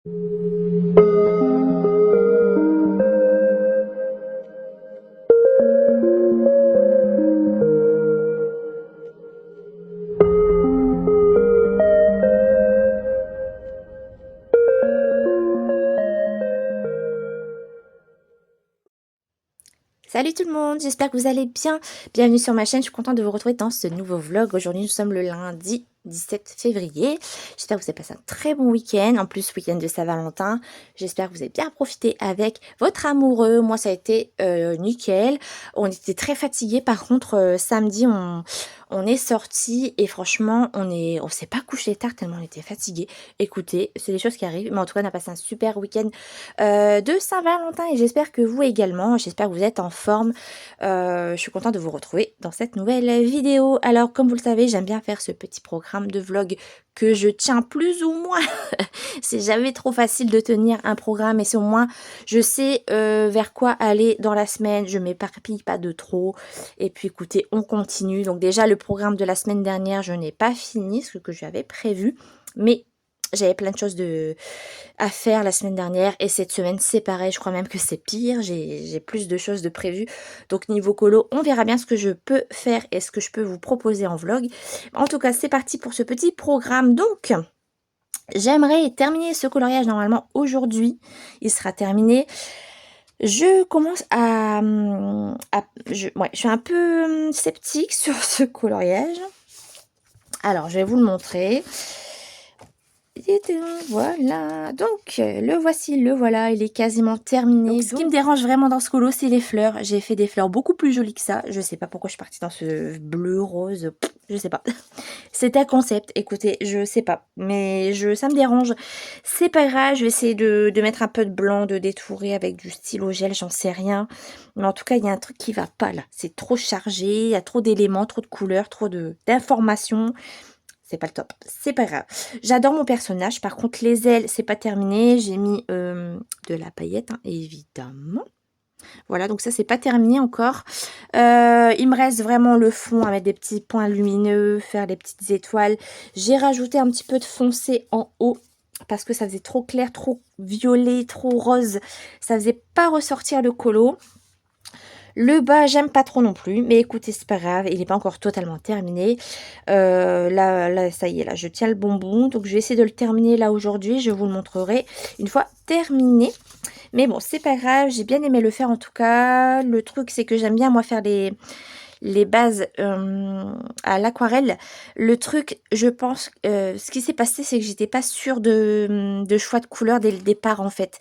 Salut tout le monde, j'espère que vous allez bien. Bienvenue sur ma chaîne, je suis contente de vous retrouver dans ce nouveau vlog. Aujourd'hui nous sommes le lundi 17 février. J'espère que vous avez passé un très bon week-end, en plus week-end de Saint-Valentin. J'espère que vous avez bien profité avec votre amoureux. Moi ça a été nickel. On était très fatigués, par contre samedi on est sorti et franchement on s'est pas couché tard tellement on était fatigués. Écoutez, c'est des choses qui arrivent, mais en tout cas on a passé un super week-end de Saint-Valentin et j'espère que vous également, j'espère que vous êtes en forme. Je suis contente de vous retrouver dans cette nouvelle vidéo. Alors comme vous le savez, j'aime bien faire ce petit programme de vlog que je tiens plus ou moins. C'est jamais trop facile de tenir un programme et c'est au moins je sais vers quoi aller dans la semaine, je m'éparpille pas de trop. Et puis écoutez, on continue. Donc déjà le programme de la semaine dernière, je n'ai pas fini ce que j'avais prévu, mais j'avais plein de choses à faire la semaine dernière et cette semaine c'est pareil, je crois même que c'est pire, j'ai plus de choses de prévues. Donc niveau colo, on verra bien ce que je peux faire et ce que je peux vous proposer en vlog. En tout cas, c'est parti pour ce petit programme. Donc, j'aimerais terminer ce coloriage normalement aujourd'hui. Il sera terminé. Je commence je suis un peu sceptique sur ce coloriage. Alors, je vais vous le montrer. Voilà, donc le voici, le voilà, il est quasiment terminé. Donc, ce qui me dérange vraiment dans ce colo, c'est les fleurs. J'ai fait des fleurs beaucoup plus jolies que ça. Je sais pas pourquoi je suis partie dans ce bleu rose, je sais pas. C'est un concept, écoutez, je sais pas, mais ça me dérange. C'est pas grave, je vais essayer de mettre un peu de blanc, de détourer avec du stylo gel, j'en sais rien. Mais en tout cas, il y a un truc qui va pas là. C'est trop chargé, il y a trop d'éléments, trop de couleurs, trop d'informations. C'est pas le top, c'est pas grave. J'adore mon personnage, par contre les ailes, c'est pas terminé. J'ai mis de la paillette, hein, évidemment. Voilà, donc ça c'est pas terminé encore. Il me reste vraiment le fond à mettre des petits points lumineux, faire des petites étoiles. J'ai rajouté un petit peu de foncé en haut parce que ça faisait trop clair, trop violet, trop rose. Ça faisait pas ressortir le colo. Le bas, j'aime pas trop non plus, mais écoutez, c'est pas grave, il n'est pas encore totalement terminé. Là, ça y est, là, je tiens le bonbon, donc je vais essayer de le terminer là aujourd'hui. Je vous le montrerai une fois terminé. Mais bon, c'est pas grave, j'ai bien aimé le faire en tout cas. Le truc, c'est que j'aime bien, moi, faire les bases à l'aquarelle. Le truc, je pense, ce qui s'est passé, c'est que j'étais pas sûre de choix de couleur dès le départ, en fait.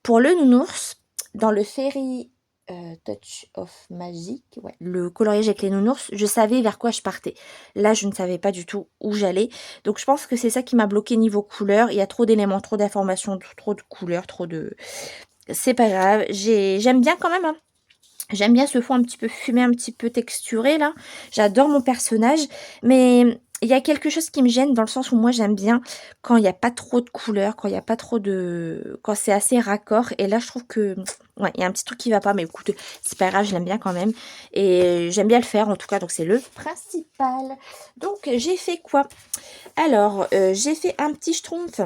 Pour le nounours, dans le Fairy Touch of Magic, ouais, le coloriage avec les nounours, je savais vers quoi je partais. Là, je ne savais pas du tout où j'allais. Donc, je pense que c'est ça qui m'a bloqué niveau couleur. Il y a trop d'éléments, trop d'informations, trop de couleurs, trop de... C'est pas grave. J'aime bien quand même, hein. J'aime bien ce fond un petit peu fumé, un petit peu texturé, là. J'adore mon personnage, mais il y a quelque chose qui me gêne dans le sens où moi, j'aime bien quand il n'y a pas trop de couleurs, quand il n'y a pas trop de... quand c'est assez raccord. Et là, je trouve que... ouais, il y a un petit truc qui va pas, mais écoute, c'est pas grave, je l'aime bien quand même. Et j'aime bien le faire, en tout cas, donc c'est le principal. Donc, j'ai fait quoi? Alors, j'ai fait un petit schtroumpf.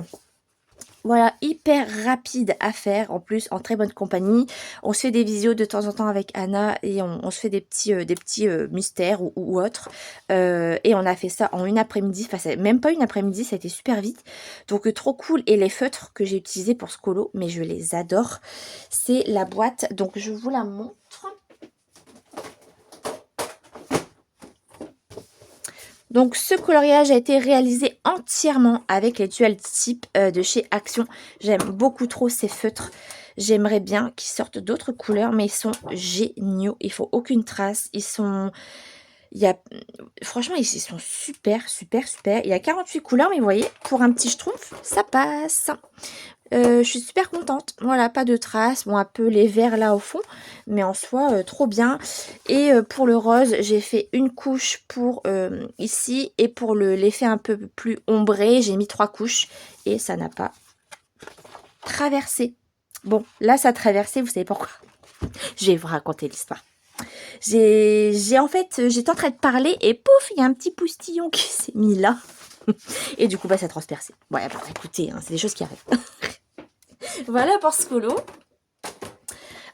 Voilà, hyper rapide à faire, en plus en très bonne compagnie. On se fait des visios de temps en temps avec Anna et on se fait des petits mystères ou autres. Et on a fait ça en une après-midi, enfin même pas une après-midi, ça a été super vite. Donc trop cool. Et les feutres que j'ai utilisés pour ce colo, mais je les adore. C'est la boîte, donc je vous la montre. Donc ce coloriage a été réalisé entièrement avec les Dual Type de chez Action. J'aime beaucoup trop ces feutres. J'aimerais bien qu'ils sortent d'autres couleurs, mais ils sont géniaux. Il faut aucune trace. Ils sont... Franchement, ils sont super, super, super. Il y a 48 couleurs, mais vous voyez, pour un petit schtroumpf, ça passe. Je suis super contente. Voilà, pas de traces. Bon, un peu les verts là au fond. Mais en soi, trop bien. Et pour le rose, j'ai fait une couche pour ici. Et pour l'effet un peu plus ombré, j'ai mis 3 couches. Et ça n'a pas traversé. Bon, là, ça a traversé. Vous savez pourquoi? Je vais vous raconter l'histoire. En fait, j'étais en train de parler et pouf, il y a un petit poustillon qui s'est mis là. Et du coup, bah, ça a transpercé. Ouais, bon, écoutez, hein, c'est des choses qui arrivent. Voilà pour ce colo.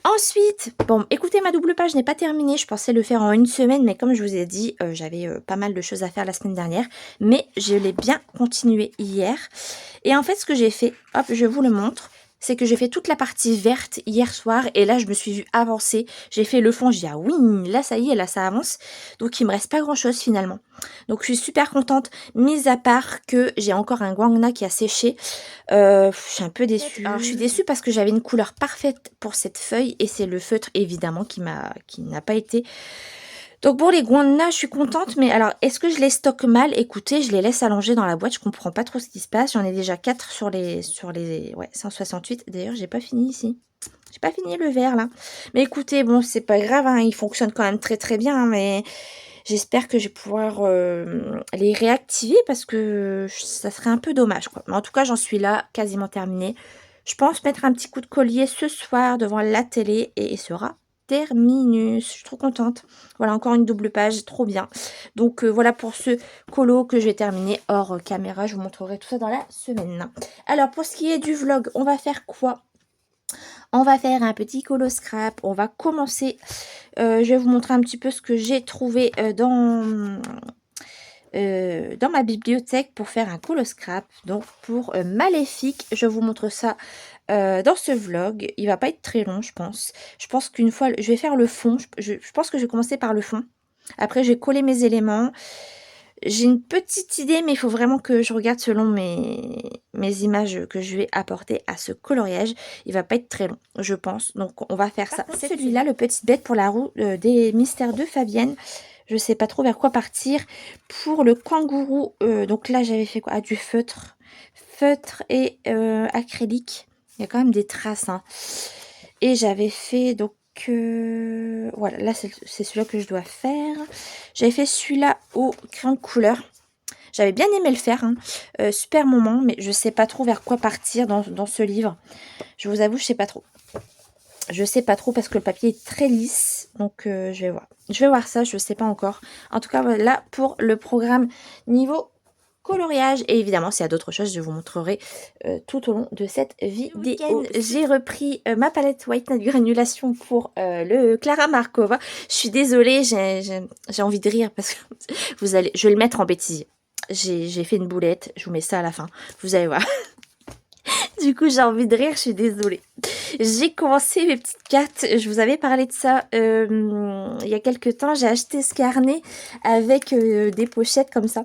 Ensuite, bon, écoutez, ma double page n'est pas terminée. Je pensais le faire en une semaine, mais comme je vous ai dit, j'avais pas mal de choses à faire la semaine dernière. Mais je l'ai bien continué hier. Et en fait, ce que j'ai fait, hop, je vous le montre, c'est que j'ai fait toute la partie verte hier soir. Et là, je me suis vue avancer. J'ai fait le fond, j'ai dit, ah oui, là, ça y est, là, ça avance. Donc, il me reste pas grand-chose finalement. Donc, je suis super contente, mis à part que j'ai encore un guangna qui a séché. Je suis un peu déçue. Alors, je suis déçue parce que j'avais une couleur parfaite pour cette feuille et c'est le feutre évidemment qui n'a pas été. Donc pour les guannas, je suis contente, mais alors est-ce que je les stocke mal? Écoutez, je les laisse allonger dans la boîte, je comprends pas trop ce qui se passe. J'en ai déjà 4 sur les ouais, 168. D'ailleurs, j'ai pas fini ici. J'ai pas fini le vert là. Mais écoutez, bon, c'est pas grave, hein, il fonctionne quand même très très bien, hein, mais j'espère que je vais pouvoir les réactiver parce que ça serait un peu dommage, quoi. Mais en tout cas, j'en suis là, quasiment terminée. Je pense mettre un petit coup de collier ce soir devant la télé et il sera terminus. Je suis trop contente. Voilà, encore une double page, trop bien. Donc voilà pour ce colo que je vais terminer hors caméra. Je vous montrerai tout ça dans la semaine. Alors, pour ce qui est du vlog, on va faire quoi? On va faire un petit colo scrap. On va commencer. Je vais vous montrer un petit peu ce que j'ai trouvé dans ma bibliothèque pour faire un colo scrap. Donc pour Maléfique, je vous montre ça dans ce vlog. Il va pas être très long, je pense. Je pense qu'une fois, je vais faire le fond. Je pense que je vais commencer par le fond. Après, je vais coller mes éléments. J'ai une petite idée, mais il faut vraiment que je regarde selon mes images que je vais apporter à ce coloriage. Il va pas être très long, je pense. Donc, on va faire ça. C'est celui-là, le petit bête pour la roue des mystères de Fabienne. Je sais pas trop vers quoi partir. Pour le kangourou, donc là, j'avais fait quoi? Ah, du feutre. Feutre et acrylique. Il y a quand même des traces, hein. Et j'avais fait donc voilà, là c'est celui-là que je dois faire. J'avais fait celui-là au crayon de couleur. J'avais bien aimé le faire, hein. Super moment, mais je sais pas trop vers quoi partir dans ce livre. Je vous avoue, je sais pas trop. Je sais pas trop parce que le papier est très lisse, donc je vais voir. Je vais voir ça, je sais pas encore. En tout cas, voilà pour le programme niveau coloriage. Et évidemment, s'il y a d'autres choses, je vous montrerai tout au long de cette vidéo. J'ai repris ma palette White Night Granulation pour le Clara Markova. Je suis désolée, j'ai envie de rire parce que je vais le mettre en bêtisier. J'ai fait une boulette, je vous mets ça à la fin. Vous allez voir. Du coup, j'ai envie de rire, je suis désolée. J'ai commencé mes petites cartes, je vous avais parlé de ça il y a quelques temps. J'ai acheté ce carnet avec des pochettes comme ça.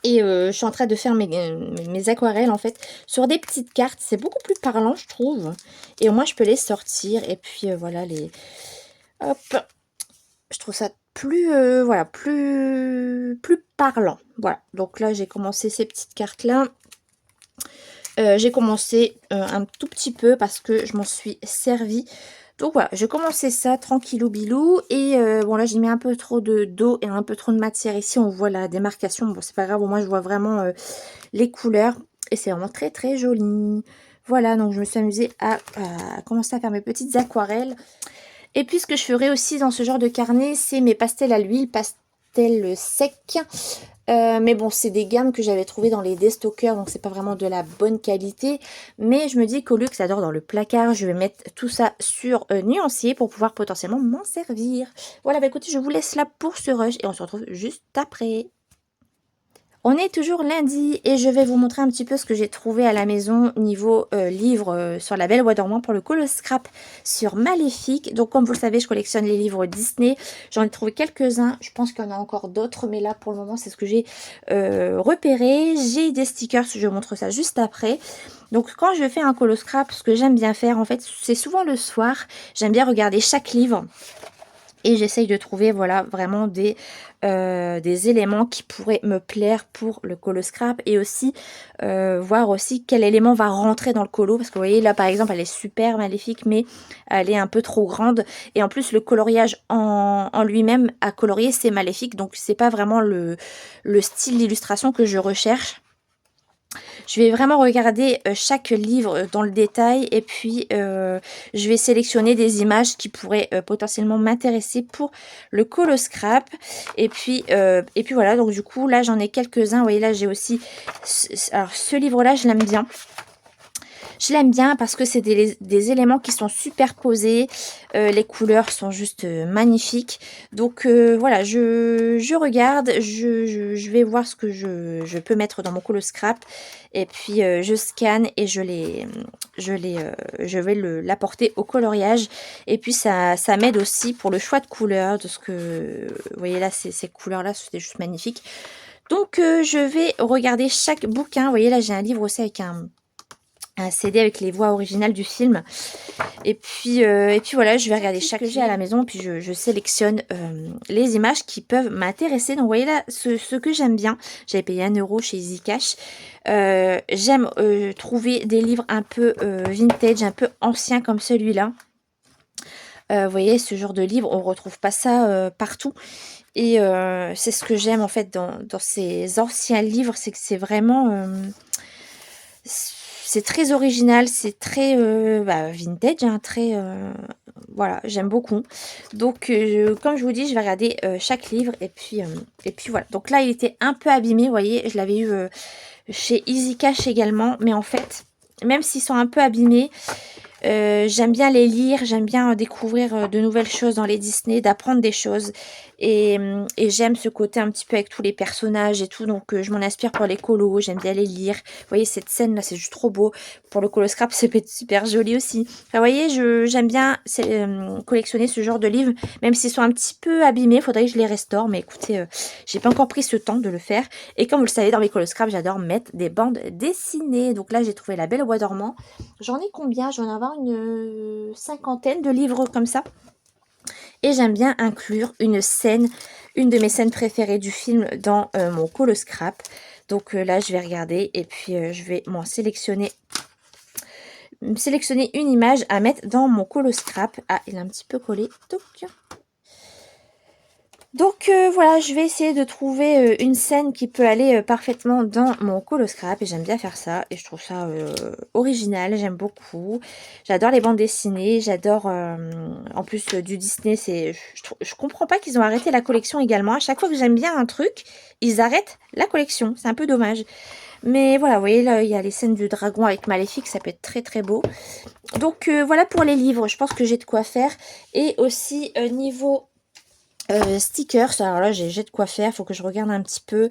Et je suis en train de faire mes aquarelles en fait sur des petites cartes. C'est beaucoup plus parlant, je trouve. Et au moins, je peux les sortir. Et puis voilà, hop. Je trouve ça plus, voilà, plus parlant. Voilà, donc là, j'ai commencé ces petites cartes-là. J'ai commencé un tout petit peu parce que je m'en suis servi. Donc voilà, j'ai commencé ça tranquillou bilou. Et bon là j'ai mis un peu trop d'eau et un peu trop de matière ici. On voit la démarcation. Bon c'est pas grave, moi je vois vraiment les couleurs. Et c'est vraiment très très joli. Voilà, donc je me suis amusée à commencer à faire mes petites aquarelles. Et puis ce que je ferai aussi dans ce genre de carnet, c'est mes pastels à l'huile, pastels secs. Mais bon, c'est des gammes que j'avais trouvées dans les déstockers, donc c'est pas vraiment de la bonne qualité. Mais je me dis qu'au lieu que ça dort dans le placard, je vais mettre tout ça sur nuancier pour pouvoir potentiellement m'en servir. Voilà, bah écoutez, je vous laisse là pour ce rush et on se retrouve juste après. On est toujours lundi et je vais vous montrer un petit peu ce que j'ai trouvé à la maison niveau livre sur La Belle au Bois dormant pour le colo scrap sur Maléfique. Donc comme vous le savez, je collectionne les livres Disney. J'en ai trouvé quelques-uns. Je pense qu'il y en a encore d'autres, mais là pour le moment c'est ce que j'ai repéré. J'ai des stickers, je vous montre ça juste après. Donc quand je fais un colo scrap, ce que j'aime bien faire en fait, c'est souvent le soir. J'aime bien regarder chaque livre. Et j'essaye de trouver, voilà, vraiment des éléments qui pourraient me plaire pour le colo scrap. Et aussi, voir aussi quel élément va rentrer dans le colo. Parce que vous voyez, là, par exemple, elle est super maléfique, mais elle est un peu trop grande. Et en plus, le coloriage en lui-même à colorier, c'est maléfique. Donc, c'est pas vraiment le style d'illustration que je recherche. Je vais vraiment regarder chaque livre dans le détail et puis je vais sélectionner des images qui pourraient potentiellement m'intéresser pour le colo scrap. Et puis voilà, donc du coup là j'en ai quelques-uns. Vous voyez là j'ai aussi, alors ce livre là je l'aime bien. Je l'aime bien parce que c'est des éléments qui sont superposés. Les couleurs sont juste magnifiques. Donc voilà, je regarde, je vais voir ce que je peux mettre dans mon colo scrap. Et puis je scanne et je vais l'apporter au coloriage. Et puis ça m'aide aussi pour le choix de couleurs. De ce que, vous voyez là, ces couleurs-là, c'était juste magnifique. Donc je vais regarder chaque bouquin. Vous voyez là, j'ai un livre aussi avec un CD avec les voix originales du film. Et puis voilà, je vais regarder chaque que j'ai à la maison. Puis je sélectionne les images qui peuvent m'intéresser. Donc vous voyez là, ce que j'aime bien. J'avais payé 1 € chez EasyCash. J'aime trouver des livres un peu vintage, un peu anciens comme celui-là. Vous voyez, ce genre de livre, on retrouve pas ça partout. Et c'est ce que j'aime en fait dans ces anciens livres, c'est que c'est vraiment... c'est très original, c'est très vintage, hein, très... voilà, j'aime beaucoup. Donc, comme je vous dis, je vais regarder chaque livre. Et puis voilà. Donc là, il était un peu abîmé, vous voyez. Je l'avais eu chez EasyCash également. Mais en fait, même s'ils sont un peu abîmés... j'aime bien les lire, j'aime bien découvrir de nouvelles choses dans les Disney, d'apprendre des choses. Et j'aime ce côté un petit peu avec tous les personnages et tout. Donc je m'en inspire pour les colos, j'aime bien les lire. Vous voyez cette scène là, c'est juste trop beau. Pour le colo scrap, c'est super joli aussi. Enfin, vous voyez, j'aime bien collectionner ce genre de livres. Même s'ils sont un petit peu abîmés, il faudrait que je les restaure. Mais écoutez, j'ai pas encore pris ce temps de le faire. Et comme vous le savez, dans mes colo scrap, j'adore mettre des bandes dessinées. Donc là, j'ai trouvé La Belle au bois dormant. J'en ai combien? J'en ai avoir une cinquantaine de livres comme ça. Et j'aime bien inclure une scène, une de mes scènes préférées du film dans mon colo scrap. Donc là, je vais regarder et puis je vais m'en sélectionner une image à mettre dans mon colo scrap. Ah, il est un petit peu collé. Donc voilà, je vais essayer de trouver une scène qui peut aller parfaitement dans mon colo scrap. Et j'aime bien faire ça. Et je trouve ça original, j'aime beaucoup. J'adore les bandes dessinées, j'adore en plus du Disney. Je comprends pas qu'ils ont arrêté la collection également. À chaque fois que j'aime bien un truc, ils arrêtent la collection. C'est un peu dommage. Mais voilà, vous voyez là, il y a les scènes du dragon avec Maléfique, ça peut être très très beau. Donc voilà pour les livres, je pense que j'ai de quoi faire. Et aussi niveau... stickers, alors là j'ai de quoi faire, faut que je regarde un petit peu,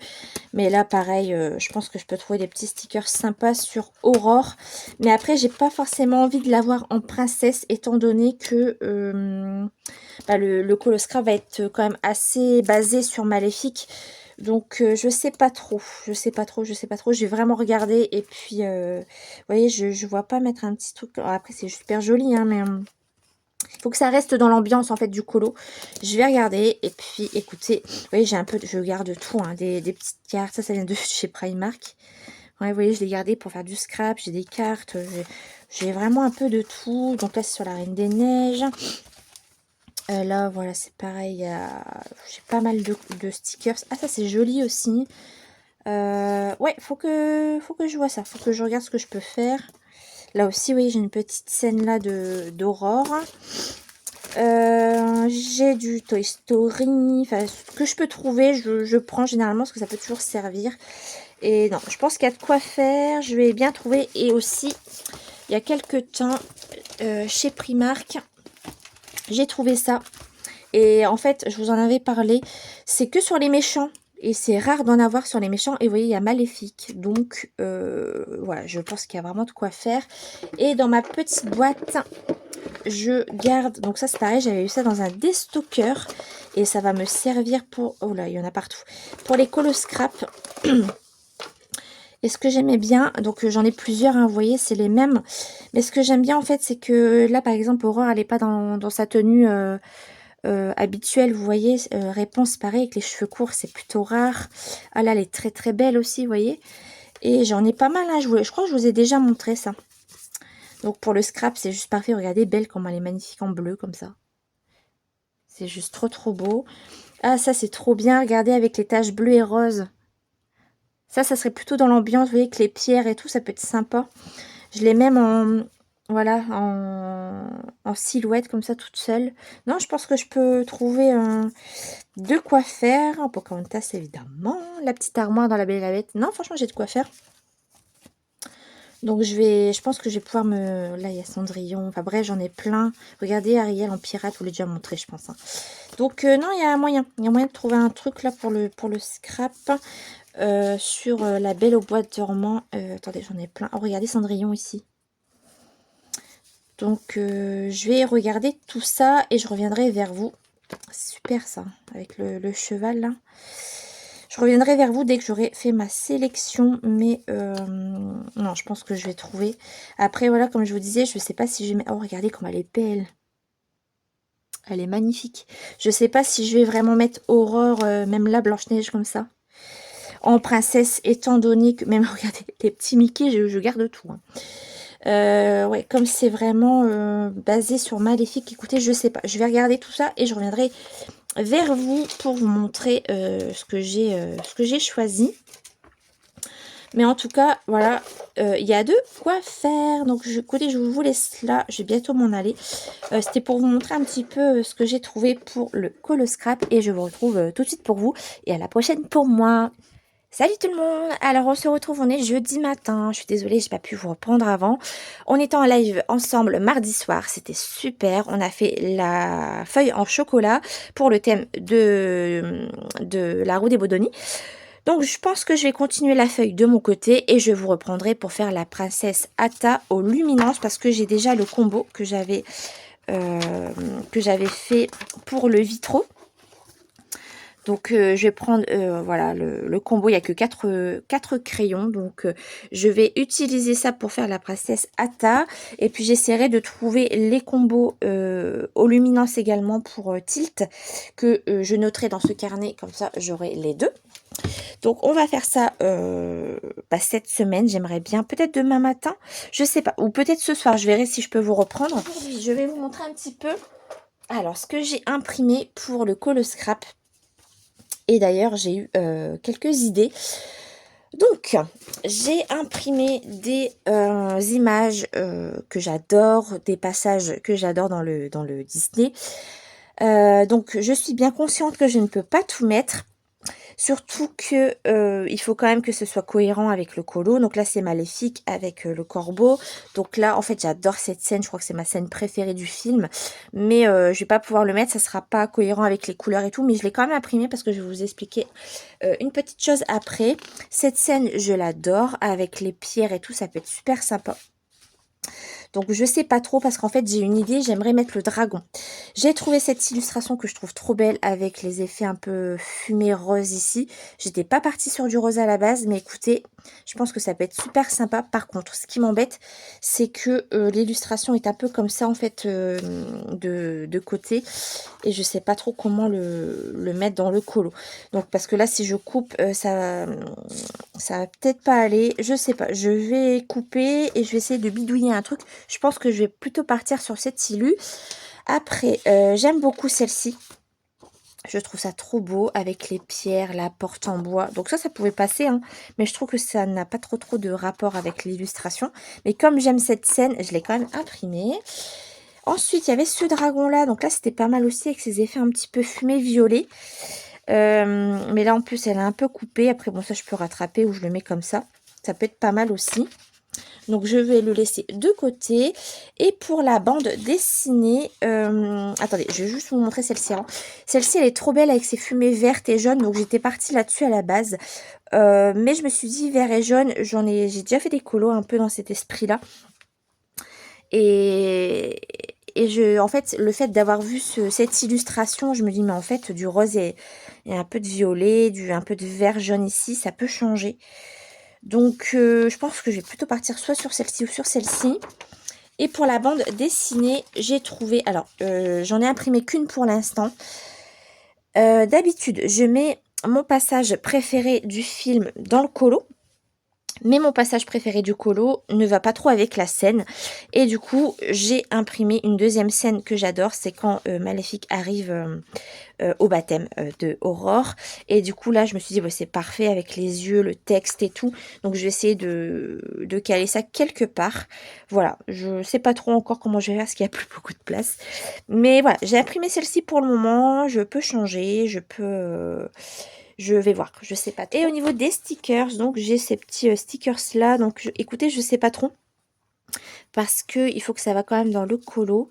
mais là pareil, je pense que je peux trouver des petits stickers sympas sur Aurore, mais après j'ai pas forcément envie de l'avoir en princesse, étant donné que le colo scrap va être quand même assez basé sur Maléfique, donc je sais pas trop, je sais pas trop, je vais vraiment regarder, et puis vous voyez, je vois pas mettre un petit truc, alors, après c'est super joli, hein, mais... il faut que ça reste dans l'ambiance en fait du colo. Je vais regarder et puis écoutez, vous voyez j'ai un peu, je garde tout, hein, des petites cartes, ça vient de chez Primark. Ouais, vous voyez je l'ai gardé pour faire du scrap, j'ai des cartes, j'ai vraiment un peu de tout. Donc là c'est sur la Reine des Neiges. Là voilà c'est pareil, j'ai pas mal de stickers. Ah ça c'est joli aussi. Ouais faut que je vois ça, faut que je regarde ce que je peux faire. Là aussi, oui, j'ai une petite scène là d'Aurore. J'ai du Toy Story. Enfin, ce que je peux trouver, je prends généralement parce que ça peut toujours servir. Et non, je pense qu'il y a de quoi faire. Je vais bien trouver. Et aussi, il y a quelques temps, chez Primark, j'ai trouvé ça. Et en fait, je vous en avais parlé. C'est que sur les méchants. Et c'est rare d'en avoir sur les méchants. Et vous voyez, il y a Maléfique. Donc, voilà, je pense qu'il y a vraiment de quoi faire. Et dans ma petite boîte, je garde... Donc ça, c'est pareil, j'avais eu ça dans un déstocker. Et ça va me servir pour... Oh là, il y en a partout. Pour les colo scrap. Et ce que j'aimais bien, donc j'en ai plusieurs, hein, vous voyez, c'est les mêmes. Mais ce que j'aime bien, en fait, c'est que là, par exemple, Aurore, elle n'est pas dans sa tenue... habituelle, vous voyez, réponse pareil avec les cheveux courts, c'est plutôt rare. Ah là, elle est très très belle aussi, vous voyez. Et j'en ai pas mal, hein, je crois que je vous ai déjà montré ça. Donc pour le scrap, c'est juste parfait. Regardez, belle comme elle est magnifique en bleu, comme ça. C'est juste trop trop beau. Ah, ça c'est trop bien, regardez avec les taches bleues et roses. Ça serait plutôt dans l'ambiance, vous voyez, avec les pierres et tout, ça peut être sympa. Je l'ai même en... Voilà, en silhouette comme ça toute seule. Non, je pense que je peux trouver de quoi faire. En Pocahontas évidemment. La petite armoire dans La Belle et la Bête. Non, franchement j'ai de quoi faire. Donc je pense que je vais pouvoir me... Là, il y a Cendrillon. Enfin bref, j'en ai plein. Regardez, Ariel en pirate, vous l'avez déjà montré, je pense, hein. Donc non, il y a moyen. Il y a moyen de trouver un truc là pour le scrap. Sur la Belle au bois dormant. Attendez, j'en ai plein. Oh, regardez Cendrillon ici. Donc je vais regarder tout ça et je reviendrai vers vous. Super ça, avec le cheval là. Je reviendrai vers vous dès que j'aurai fait ma sélection, mais non, je pense que je vais trouver. Après, voilà, comme je vous disais, je sais pas si je vais... Oh, regardez comme elle est belle. Elle est magnifique. Je sais pas si je vais vraiment mettre Aurore, même là, Blanche-Neige comme ça, en princesse, étant donné que... Même, regardez, les petits Mickey, je garde tout, hein. Ouais, comme c'est vraiment basé sur Maléfique, écoutez, je sais pas. Je vais regarder tout ça et je reviendrai vers vous pour vous montrer ce que j'ai choisi. Mais en tout cas, voilà, il y a de quoi faire. Donc, écoutez, je vous laisse là. Je vais bientôt m'en aller. C'était pour vous montrer un petit peu ce que j'ai trouvé pour le Colo Scrap. Et je vous retrouve tout de suite pour vous. Et à la prochaine pour moi. Salut tout le monde. Alors, on se retrouve, on est jeudi matin. Je suis désolée, j'ai pas pu vous reprendre avant. On était en live ensemble mardi soir. C'était super. On a fait la feuille en chocolat pour le thème de la roue des Bodoni. Donc, je pense que je vais continuer la feuille de mon côté et je vous reprendrai pour faire la princesse Atta aux luminances parce que j'ai déjà le combo que j'avais fait pour le vitro. Donc, je vais prendre, voilà, le combo. Il n'y a que 4 crayons. Donc, je vais utiliser ça pour faire la princesse Atta. Et puis, j'essaierai de trouver les combos aux luminances également pour Tilt que je noterai dans ce carnet. Comme ça, j'aurai les deux. Donc, on va faire ça cette semaine. J'aimerais bien. Peut-être demain matin. Je sais pas. Ou peut-être ce soir. Je verrai si je peux vous reprendre. Aujourd'hui, je vais vous montrer un petit peu. Alors, ce que j'ai imprimé pour le Colo Scrap. Et d'ailleurs, j'ai eu quelques idées. Donc, j'ai imprimé des images que j'adore, des passages que j'adore dans le Disney. Donc, je suis bien consciente que je ne peux pas tout mettre. Surtout que il faut quand même que ce soit cohérent avec le colo. Donc là, c'est Maléfique avec le corbeau. Donc là, en fait, j'adore cette scène. Je crois que c'est ma scène préférée du film. Mais je vais pas pouvoir le mettre. Ça sera pas cohérent avec les couleurs et tout. Mais je l'ai quand même imprimé parce que je vais vous expliquer une petite chose après. Cette scène, je l'adore. Avec les pierres et tout, ça peut être super sympa. Donc je sais pas trop parce qu'en fait j'ai une idée, j'aimerais mettre le dragon. J'ai trouvé cette illustration que je trouve trop belle avec les effets un peu fumés rose ici. J'étais pas partie sur du rose à la base, mais écoutez, je pense que ça peut être super sympa. Par contre, ce qui m'embête, c'est que l'illustration est un peu comme ça en fait de côté. Et je sais pas trop comment le mettre dans le colo. Donc parce que là si je coupe, ça va peut-être pas aller. Je sais pas, je vais couper et je vais essayer de bidouiller un truc. Je pense que je vais plutôt partir sur cette silu. Après, j'aime beaucoup celle-ci. Je trouve ça trop beau avec les pierres, la porte en bois. Donc ça pouvait passer, hein, mais je trouve que ça n'a pas trop de rapport avec l'illustration. Mais comme j'aime cette scène, je l'ai quand même imprimée. Ensuite, il y avait ce dragon-là. Donc là, c'était pas mal aussi avec ses effets un petit peu fumé violet. Mais là, en plus, elle est un peu coupée. Après, bon, ça, je peux rattraper ou je le mets comme ça. Ça peut être pas mal aussi. Donc, je vais le laisser de côté. Et pour la bande dessinée... attendez, je vais juste vous montrer celle-ci. Hein. Celle-ci, elle est trop belle avec ses fumées vertes et jaunes. Donc, j'étais partie là-dessus à la base. Mais je me suis dit, vert et jaune, j'ai déjà fait des colos un peu dans cet esprit-là. En fait, le fait d'avoir vu cette illustration, je me dis, mais en fait, du rose et un peu de violet, un peu de vert jaune ici, ça peut changer. Donc, je pense que je vais plutôt partir soit sur celle-ci ou sur celle-ci. Et pour la bande dessinée, j'ai trouvé... Alors, j'en ai imprimé qu'une pour l'instant. D'habitude, je mets mon passage préféré du film dans le colo. Mais mon passage préféré du colo ne va pas trop avec la scène. Et du coup, j'ai imprimé une deuxième scène que j'adore. C'est quand Maléfique arrive au baptême de Aurore. Et du coup, là, je me suis dit, c'est parfait avec les yeux, le texte et tout. Donc, je vais essayer de caler ça quelque part. Voilà, je sais pas trop encore comment je vais faire parce qu'il n'y a plus beaucoup de place. Mais voilà, j'ai imprimé celle-ci pour le moment. Je peux changer, Je vais voir, je sais pas trop. Et au niveau des stickers, donc j'ai ces petits stickers là. Donc écoutez, je sais pas trop. Parce que il faut que ça va quand même dans le colo.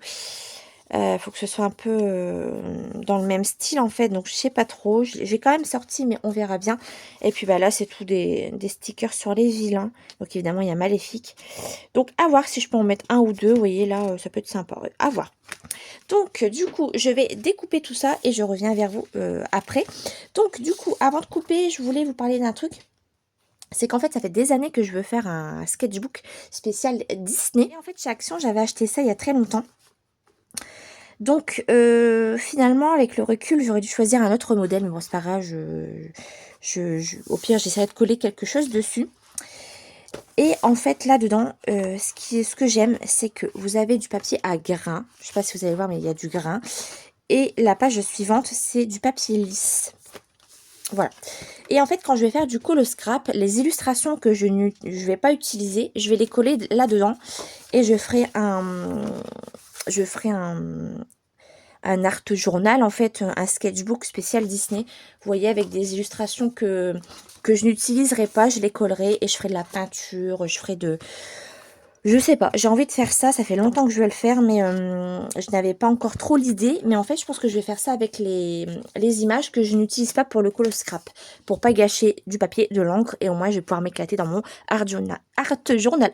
Faut que ce soit un peu dans le même style en fait. Donc je sais pas trop. J'ai quand même sorti, mais on verra bien. Et puis bah là, c'est tout des stickers sur les vilains. Donc évidemment, il y a Maléfique. Donc à voir si je peux en mettre un ou deux. Vous voyez là, ça peut être sympa. Ouais, à voir. Donc, du coup, je vais découper tout ça et je reviens vers vous après. Donc, du coup, avant de couper, je voulais vous parler d'un truc. C'est qu'en fait, ça fait des années que je veux faire un sketchbook spécial Disney. Et en fait, chez Action, j'avais acheté ça il y a très longtemps. Donc, finalement, avec le recul, j'aurais dû choisir un autre modèle. Mais bon, c'est pas grave. Au pire, j'essaierai de coller quelque chose dessus. Et en fait, là-dedans, ce que j'aime, c'est que vous avez du papier à grains. Je ne sais pas si vous allez voir, mais il y a du grain. Et la page suivante, c'est du papier lisse. Voilà. Et en fait, quand je vais faire du colo scrap, les illustrations que je ne vais pas utiliser, je vais les coller là-dedans. Et je ferai un art journal, en fait, un sketchbook spécial Disney. Vous voyez, avec des illustrations que je n'utiliserai pas, je les collerai et je ferai de la peinture, je ferai de... Je sais pas, j'ai envie de faire ça, ça fait longtemps que je veux le faire, mais je n'avais pas encore trop l'idée. Mais en fait, je pense que je vais faire ça avec les images que je n'utilise pas pour le colo scrap, pour pas gâcher du papier, de l'encre, et au moins je vais pouvoir m'éclater dans mon art journal.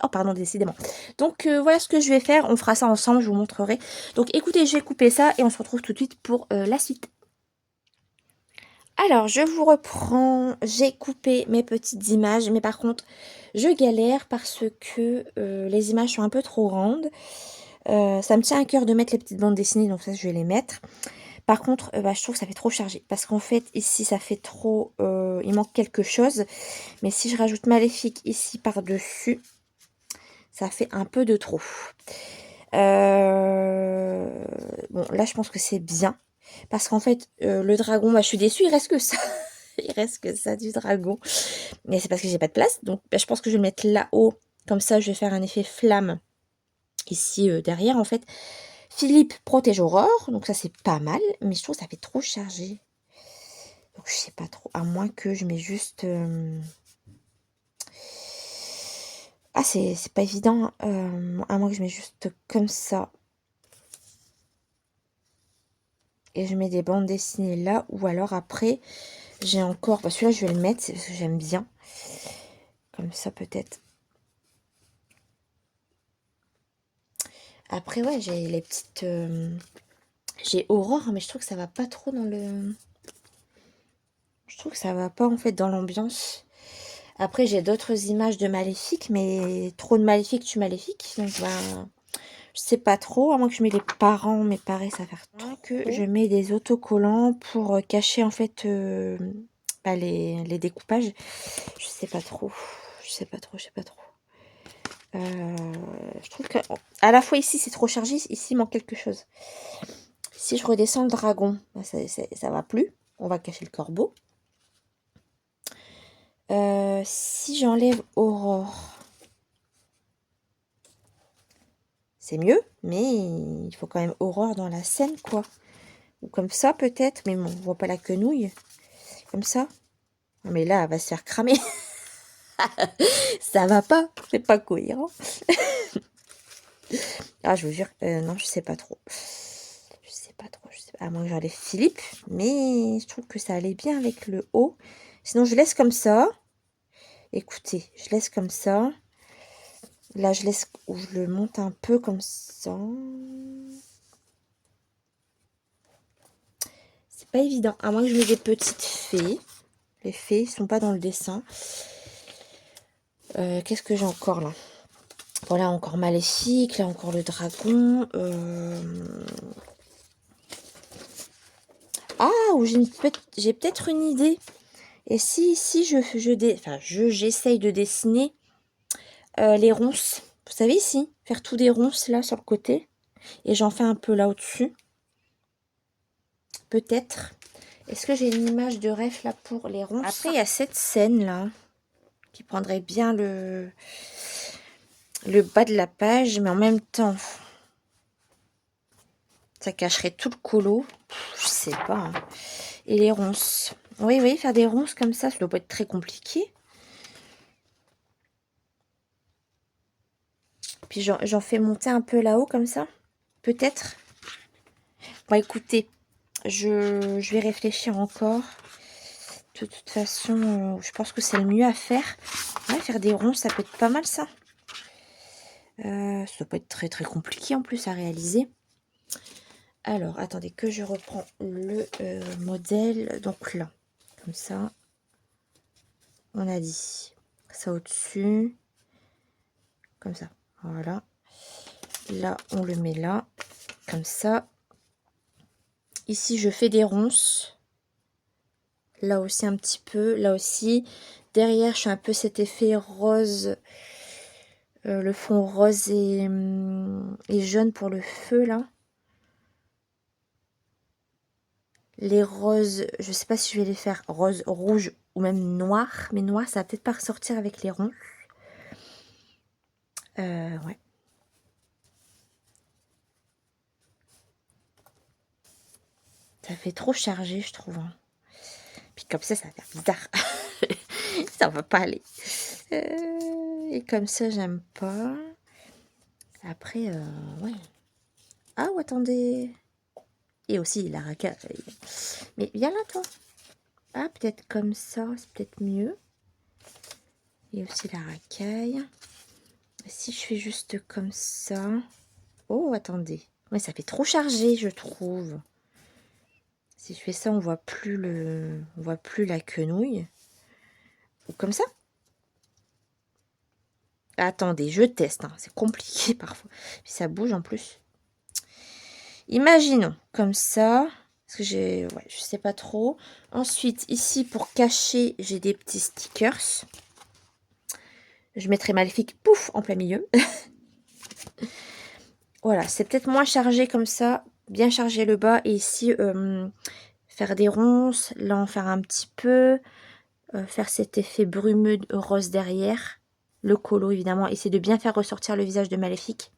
Oh pardon, décidément. Donc voilà ce que je vais faire, on fera ça ensemble, je vous montrerai. Donc écoutez, je vais couper ça et on se retrouve tout de suite pour la suite. Alors, je vous reprends, j'ai coupé mes petites images, mais par contre, je galère parce que les images sont un peu trop grandes. Ça me tient à cœur de mettre les petites bandes dessinées, donc ça, je vais les mettre. Par contre, je trouve que ça fait trop chargé, parce qu'en fait, ici, ça fait trop... il manque quelque chose, mais si je rajoute Maléfique ici par-dessus, ça fait un peu de trop. Bon, là, je pense que c'est bien. Parce qu'en fait, le dragon, je suis déçue, il reste que ça. Il reste que ça du dragon. Mais c'est parce que j'ai pas de place. Donc, je pense que je vais le mettre là-haut. Comme ça, je vais faire un effet flamme ici derrière, en fait. Philippe protège Aurore. Donc, ça, c'est pas mal. Mais je trouve que ça fait trop chargé. Donc, je sais pas trop. À moins que je mets juste... Ah, c'est pas évident. À moins que je mets juste comme ça. Et je mets des bandes dessinées là. Ou alors après, j'ai encore... celui-là, je vais le mettre. Parce que j'aime bien. Comme ça, peut-être. Après, ouais, j'ai les petites... j'ai Aurore, mais je trouve que ça va pas trop dans le... Je trouve que ça va pas, en fait, dans l'ambiance. Après, j'ai d'autres images de Maléfique, mais trop de Maléfique tue Maléfique. Donc, je sais pas trop. À moins que je mets les parents, mes parents, ça va faire trop. Que je mets des autocollants pour cacher, en fait, les découpages. Je sais pas trop. Je sais pas trop. Je trouve que à la fois ici c'est trop chargé, ici il manque quelque chose. Si je redescends le dragon, ça va plus. On va cacher le corbeau. Si j'enlève Aurore, c'est mieux, mais il faut quand même Aurore dans la scène, quoi. Ou comme ça peut-être, mais bon, on voit pas la quenouille. Comme ça. Non, mais là, elle va se faire cramer. Ça va pas, c'est pas cohérent. Ah, je vous jure, non, je sais pas trop. Je sais pas trop. À moins que j'enlève Philippe, mais je trouve que ça allait bien avec le haut. Sinon, je laisse comme ça. Écoutez, je laisse comme ça. Là, je laisse ou je le monte un peu comme ça. C'est pas évident. À moins que je mette des petites fées. Les fées sont pas dans le dessin. Qu'est-ce que j'ai encore là? Voilà, encore Maléfique. Là, encore le dragon. Ah, ou j'ai peut-être une idée. Et si j'essaye de dessiner les ronces. Vous savez ici, faire tout des ronces là sur le côté. Et j'en fais un peu là au-dessus. Peut-être. Est-ce que j'ai une image de rêve là pour les ronces? Après, il y a cette scène là qui prendrait bien le bas de la page, mais en même temps, ça cacherait tout le colo. Je sais pas. Hein. Et les ronces. Oui, oui, faire des ronces comme ça doit pas être très compliqué. Puis j'en fais monter un peu là-haut comme ça, peut-être. Bon, écoutez, je vais réfléchir encore. De toute façon, je pense que c'est le mieux à faire. Ouais, faire des ronds, ça peut être pas mal ça. Ça doit pas être très très compliqué en plus à réaliser. Alors, attendez que je reprends le modèle. Donc là, comme ça, on a dit ça au-dessus. Comme ça, voilà. Là, on le met là, comme ça. Ici, je fais des ronces. Là aussi, un petit peu. Là aussi. Derrière, je fais un peu cet effet rose. Le fond rose et jaune pour le feu, là. Les roses, je sais pas si je vais les faire rose, rouge ou même noir. Mais noir, ça va peut-être pas ressortir avec les ronds. Ouais. Ça fait trop chargé, je trouve. Hein. Puis comme ça va faire bizarre. Ça va pas aller. Et comme ça, j'aime pas. Après, ouais. Ah, ou attendez. Et aussi la racaille. Mais viens là, toi. Ah, peut-être comme ça, c'est peut-être mieux. Et aussi la racaille. Si je fais juste comme ça. Oh, attendez. Ouais, ça fait trop chargé, je trouve. Si je fais ça, on voit plus on voit plus la quenouille. Ou comme ça. Attendez, je teste. Hein. C'est compliqué parfois. Puis ça bouge en plus. Imaginons comme ça. Parce que je sais pas trop. Ensuite, ici, pour cacher, j'ai des petits stickers. Je mettrai Maléfique, pouf, en plein milieu. Voilà, c'est peut-être moins chargé comme ça. Bien chargé le bas. Et ici, faire des ronces. Là, en faire un petit peu. Faire cet effet brumeux rose derrière. Le colo, évidemment. Essayer de bien faire ressortir le visage de Maléfique.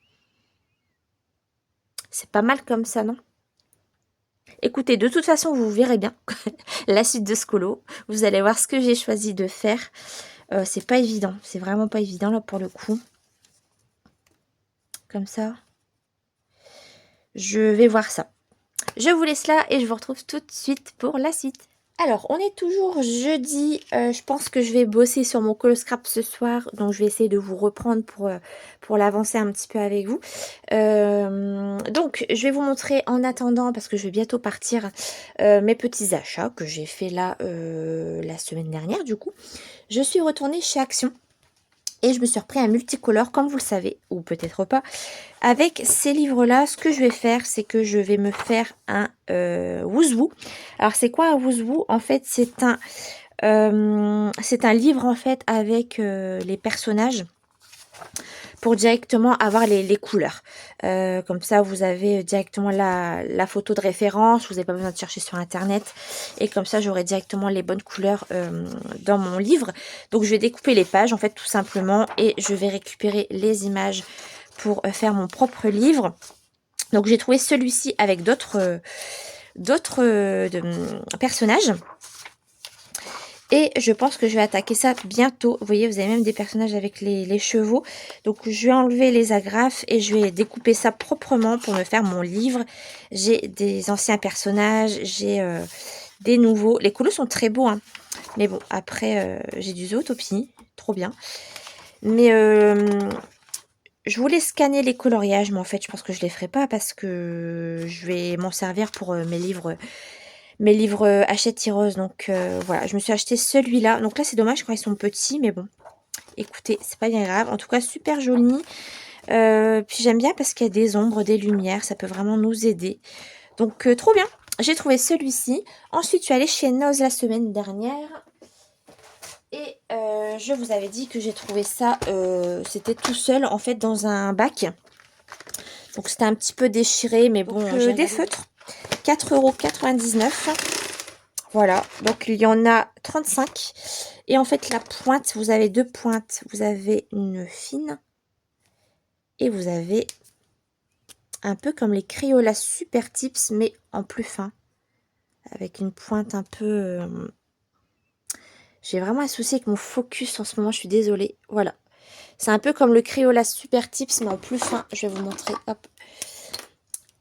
C'est pas mal comme ça, non? Écoutez, de toute façon, vous verrez bien la suite de ce colo. Vous allez voir ce que j'ai choisi de faire. C'est pas évident. C'est vraiment pas évident, là, pour le coup. Comme ça. Je vais voir ça. Je vous laisse là et je vous retrouve tout de suite pour la suite. Alors, on est toujours jeudi. Je pense que je vais bosser sur mon colo scrap ce soir. Donc, je vais essayer de vous reprendre pour l'avancer un petit peu avec vous. Donc, je vais vous montrer en attendant, parce que je vais bientôt partir, mes petits achats que j'ai fait là la semaine dernière du coup. Je suis retournée chez Action. Et je me suis repris un multicolore, comme vous le savez, ou peut-être pas. Avec ces livres-là, ce que je vais faire, c'est que je vais me faire un wouzou. Alors, c'est quoi un wouzou? En fait, c'est un livre, en fait, avec les personnages pour directement avoir les couleurs. Comme ça, vous avez directement la photo de référence. Vous n'avez pas besoin de chercher sur Internet. Et comme ça, j'aurai directement les bonnes couleurs dans mon livre. Donc, je vais découper les pages, en fait, tout simplement. Et je vais récupérer les images pour faire mon propre livre. Donc, j'ai trouvé celui-ci avec d'autres personnages. Et je pense que je vais attaquer ça bientôt. Vous voyez, vous avez même des personnages avec les chevaux. Donc, je vais enlever les agrafes et je vais découper ça proprement pour me faire mon livre. J'ai des anciens personnages, j'ai des nouveaux. Les couleurs sont très beaux, hein. Mais bon, après, j'ai du Zootopie. Trop bien. Mais je voulais scanner les coloriages, mais en fait, je pense que je les ferai pas parce que je vais m'en servir pour mes livres Hachette Heroes. Donc voilà, je me suis acheté celui-là. Donc là, c'est dommage quand ils sont petits, mais bon. Écoutez, c'est pas bien grave. En tout cas, super joli. Puis j'aime bien parce qu'il y a des ombres, des lumières. Ça peut vraiment nous aider. Donc trop bien. J'ai trouvé celui-ci. Ensuite, je suis allée chez Noz la semaine dernière. Et je vous avais dit que j'ai trouvé ça, c'était tout seul en fait dans un bac. Donc c'était un petit peu déchiré, mais bon, j'ai des feutres. 4,99 €. Voilà, donc il y en a 35. Et en fait, la pointe, vous avez deux pointes. Vous avez une fine et vous avez un peu comme les Crayolas Super Tips, mais en plus fin. Avec une pointe un peu J'ai vraiment un souci avec mon focus en ce moment, je suis désolée. Voilà. C'est un peu comme le Crayola Super Tips, mais en plus fin. Je vais vous montrer, hop.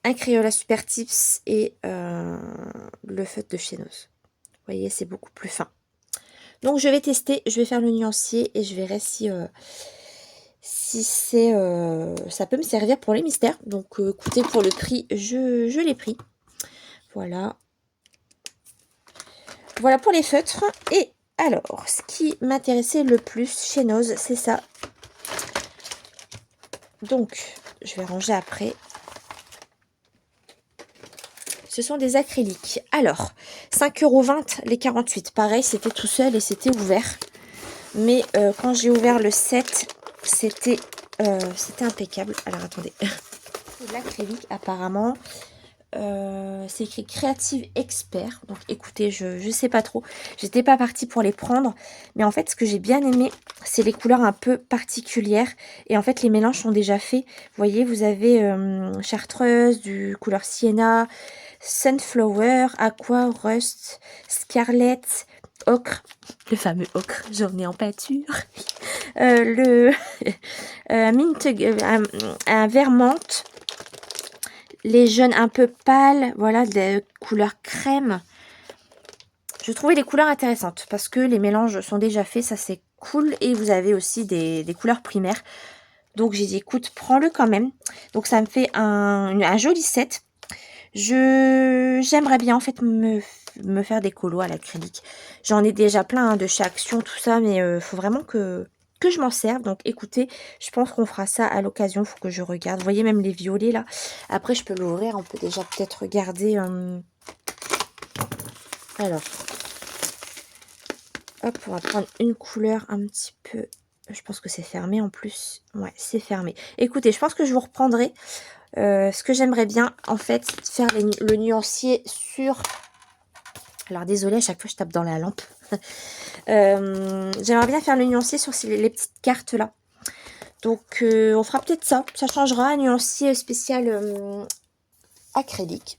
Un Crayola Super Tips et le feutre de chez Nose. Vous voyez, c'est beaucoup plus fin. Donc, je vais tester, je vais faire le nuancier et je verrai si c'est ça peut me servir pour les mystères. Donc, écoutez, pour le prix, je l'ai pris. Voilà. Voilà pour les feutres. Et alors, ce qui m'intéressait le plus chez Nose, c'est ça. Donc, je vais ranger après. Ce sont des acryliques. Alors, 5,20 € les 48. Pareil, c'était tout seul et c'était ouvert. Mais quand j'ai ouvert le set, c'était impeccable. Alors, attendez. C'est de l'acrylique, apparemment. C'est écrit Creative Expert. Donc, écoutez, je sais pas trop. J'étais pas partie pour les prendre. Mais en fait, ce que j'ai bien aimé, c'est les couleurs un peu particulières. Et en fait, les mélanges sont déjà faits. Vous voyez, vous avez chartreuse, du couleur sienna, sunflower, aqua, rust, scarlet, ocre. Le fameux ocre, j'en ai en pâture. Le mint, un vert menthe. Les jaunes un peu pâles, voilà, de couleur crème. Je trouvais les couleurs intéressantes parce que les mélanges sont déjà faits, ça c'est cool. Et vous avez aussi des couleurs primaires. Donc j'ai dit, écoute, prends-le quand même. Donc ça me fait un joli set. J'aimerais bien en fait me faire des colos à l'acrylique. J'en ai déjà plein de chez Action, tout ça, mais faut vraiment que je m'en serve. Donc écoutez, je pense qu'on fera ça à l'occasion. Il faut que je regarde. Vous voyez même les violets là. Après je peux l'ouvrir. On peut déjà peut-être regarder. Alors, hop, on va prendre une couleur un petit peu. Je pense que c'est fermé en plus. Ouais, c'est fermé. Écoutez, je pense que je vous reprendrai. Ce que j'aimerais bien, en fait, faire le nuancier sur... Alors, désolée, à chaque fois, je tape dans la lampe. J'aimerais bien faire le nuancier sur les petites cartes, là. Donc, on fera peut-être ça. Ça changera, un nuancier spécial acrylique.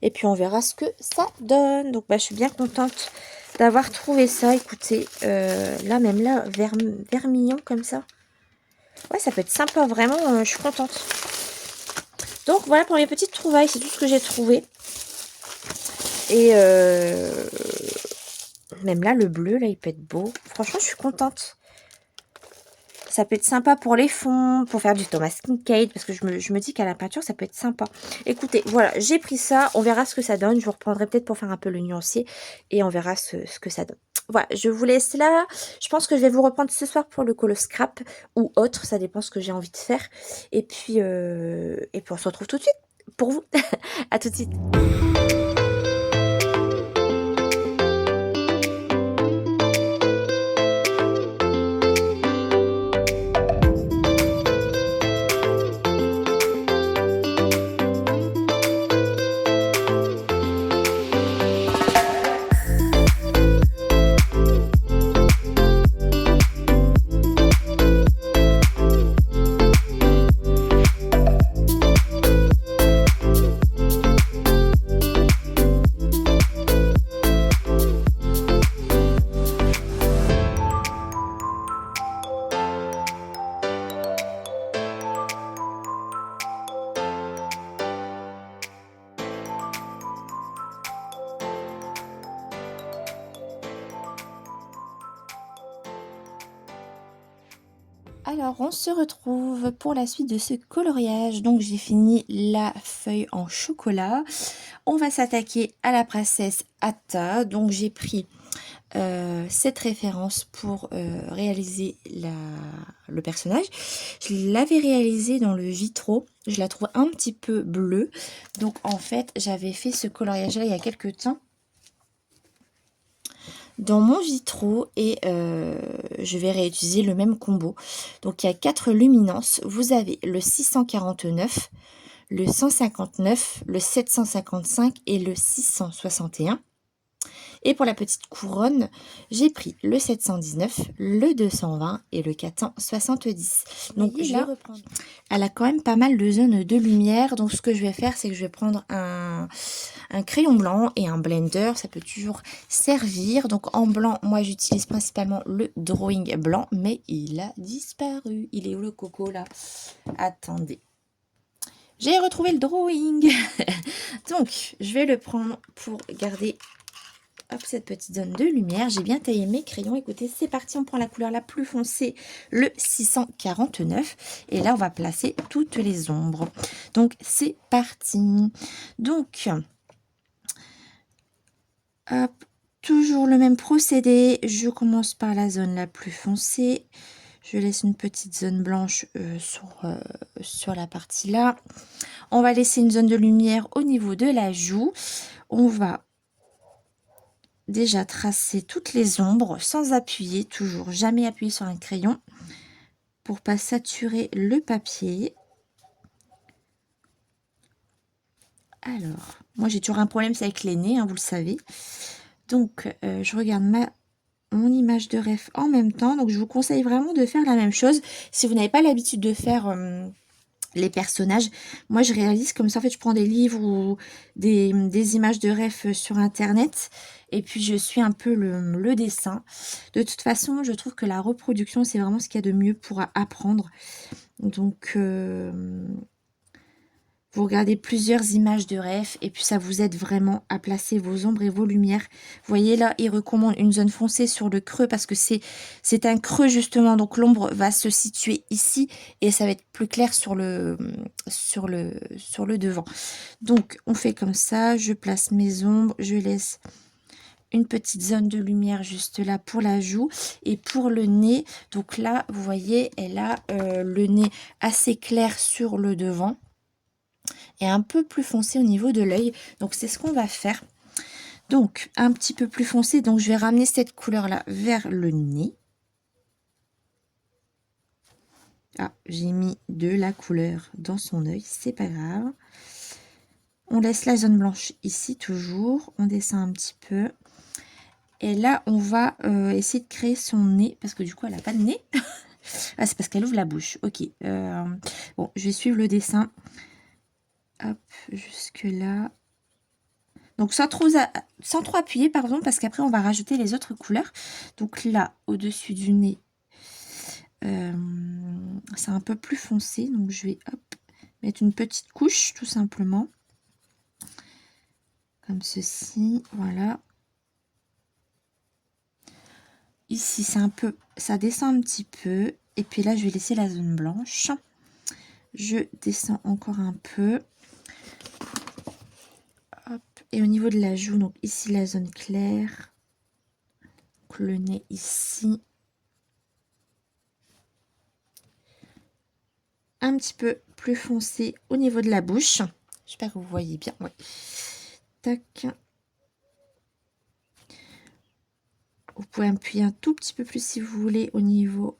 Et puis, on verra ce que ça donne. Donc, bah, je suis bien contente d'avoir trouvé ça. Écoutez, là, même là, vermillon, comme ça. Ouais, ça peut être sympa, vraiment. Je suis contente. Donc voilà pour mes petites trouvailles, c'est tout ce que j'ai trouvé. Et même là, le bleu, là, il peut être beau. Franchement, je suis contente. Ça peut être sympa pour les fonds, pour faire du Thomas Kincaid, parce que je me dis qu'à la peinture, ça peut être sympa. Écoutez, voilà, j'ai pris ça. On verra ce que ça donne. Je vous reprendrai peut-être pour faire un peu le nuancier. Et on verra ce que ça donne. Voilà, je vous laisse là. Je pense que je vais vous reprendre ce soir pour le colo scrap ou autre. Ça dépend ce que j'ai envie de faire. Et puis on se retrouve tout de suite pour vous. À tout de suite. Alors, on se retrouve pour la suite de ce coloriage. Donc, j'ai fini la feuille en chocolat. On va s'attaquer à la princesse Atta. Donc, j'ai pris cette référence pour réaliser le personnage. Je l'avais réalisé dans le Vitro. Je la trouve un petit peu bleue. Donc, en fait, j'avais fait ce coloriage-là il y a quelques temps dans mon Vitro et je vais réutiliser le même combo. Donc il y a 4 luminances. Vous avez le 649, le 159, le 755 et le 661. Et pour la petite couronne, j'ai pris le 719, le 220 et le 470. Donc je vais reprendre. Elle a quand même pas mal de zones de lumière. Donc ce que je vais faire, c'est que je vais prendre un crayon blanc et un blender. Ça peut toujours servir. Donc en blanc, moi j'utilise principalement le drawing blanc. Mais il a disparu. Il est où le coco là? Attendez. J'ai retrouvé le drawing. Donc je vais le prendre pour garder... Hop, cette petite zone de lumière. J'ai bien taillé mes crayons. Écoutez, c'est parti. On prend la couleur la plus foncée, le 649. Et là, on va placer toutes les ombres. Donc, c'est parti. Donc, hop, toujours le même procédé. Je commence par la zone la plus foncée. Je laisse une petite zone blanche sur la partie là. On va laisser une zone de lumière au niveau de la joue. On va déjà tracer toutes les ombres sans appuyer, toujours jamais appuyer sur un crayon pour pas saturer le papier. Alors, moi j'ai toujours un problème, c'est avec les nez, hein, vous le savez. Donc, je regarde mon image de ref en même temps. Donc, je vous conseille vraiment de faire la même chose. Si vous n'avez pas l'habitude de faire... les personnages, moi je réalise comme ça. En fait, je prends des livres ou des images de ref sur internet et puis je suis un peu le dessin. De toute façon, je trouve que la reproduction, c'est vraiment ce qu'il y a de mieux pour apprendre. Donc vous regardez plusieurs images de ref et puis ça vous aide vraiment à placer vos ombres et vos lumières. Vous voyez là, il recommande une zone foncée sur le creux parce que c'est un creux justement. Donc l'ombre va se situer ici et ça va être plus clair sur le devant. Donc on fait comme ça, je place mes ombres, je laisse une petite zone de lumière juste là pour la joue et pour le nez. Donc là, vous voyez, elle a le nez assez clair sur le devant et un peu plus foncé au niveau de l'œil. Donc c'est ce qu'on va faire. Donc un petit peu plus foncé, donc je vais ramener cette couleur là vers le nez. Ah, j'ai mis de la couleur dans son œil, c'est pas grave. On laisse la zone blanche ici toujours, on descend un petit peu. Et là on va essayer de créer son nez, parce que du coup elle n'a pas de nez. Ah, c'est parce qu'elle ouvre la bouche, ok. Bon, je vais suivre le dessin. Hop, jusque là. Donc sans trop appuyer, pardon, parce qu'après on va rajouter les autres couleurs. Donc là, au-dessus du nez, c'est un peu plus foncé. Donc je vais mettre une petite couche, tout simplement. Comme ceci, voilà. Ici, c'est un peu, ça descend un petit peu. Et puis là, je vais laisser la zone blanche. Je descends encore un peu. Hop. Et au niveau de la joue, donc ici la zone claire. Donc le nez ici. Un petit peu plus foncé au niveau de la bouche. J'espère que vous voyez bien. Ouais. Tac. Vous pouvez appuyer un tout petit peu plus si vous voulez au niveau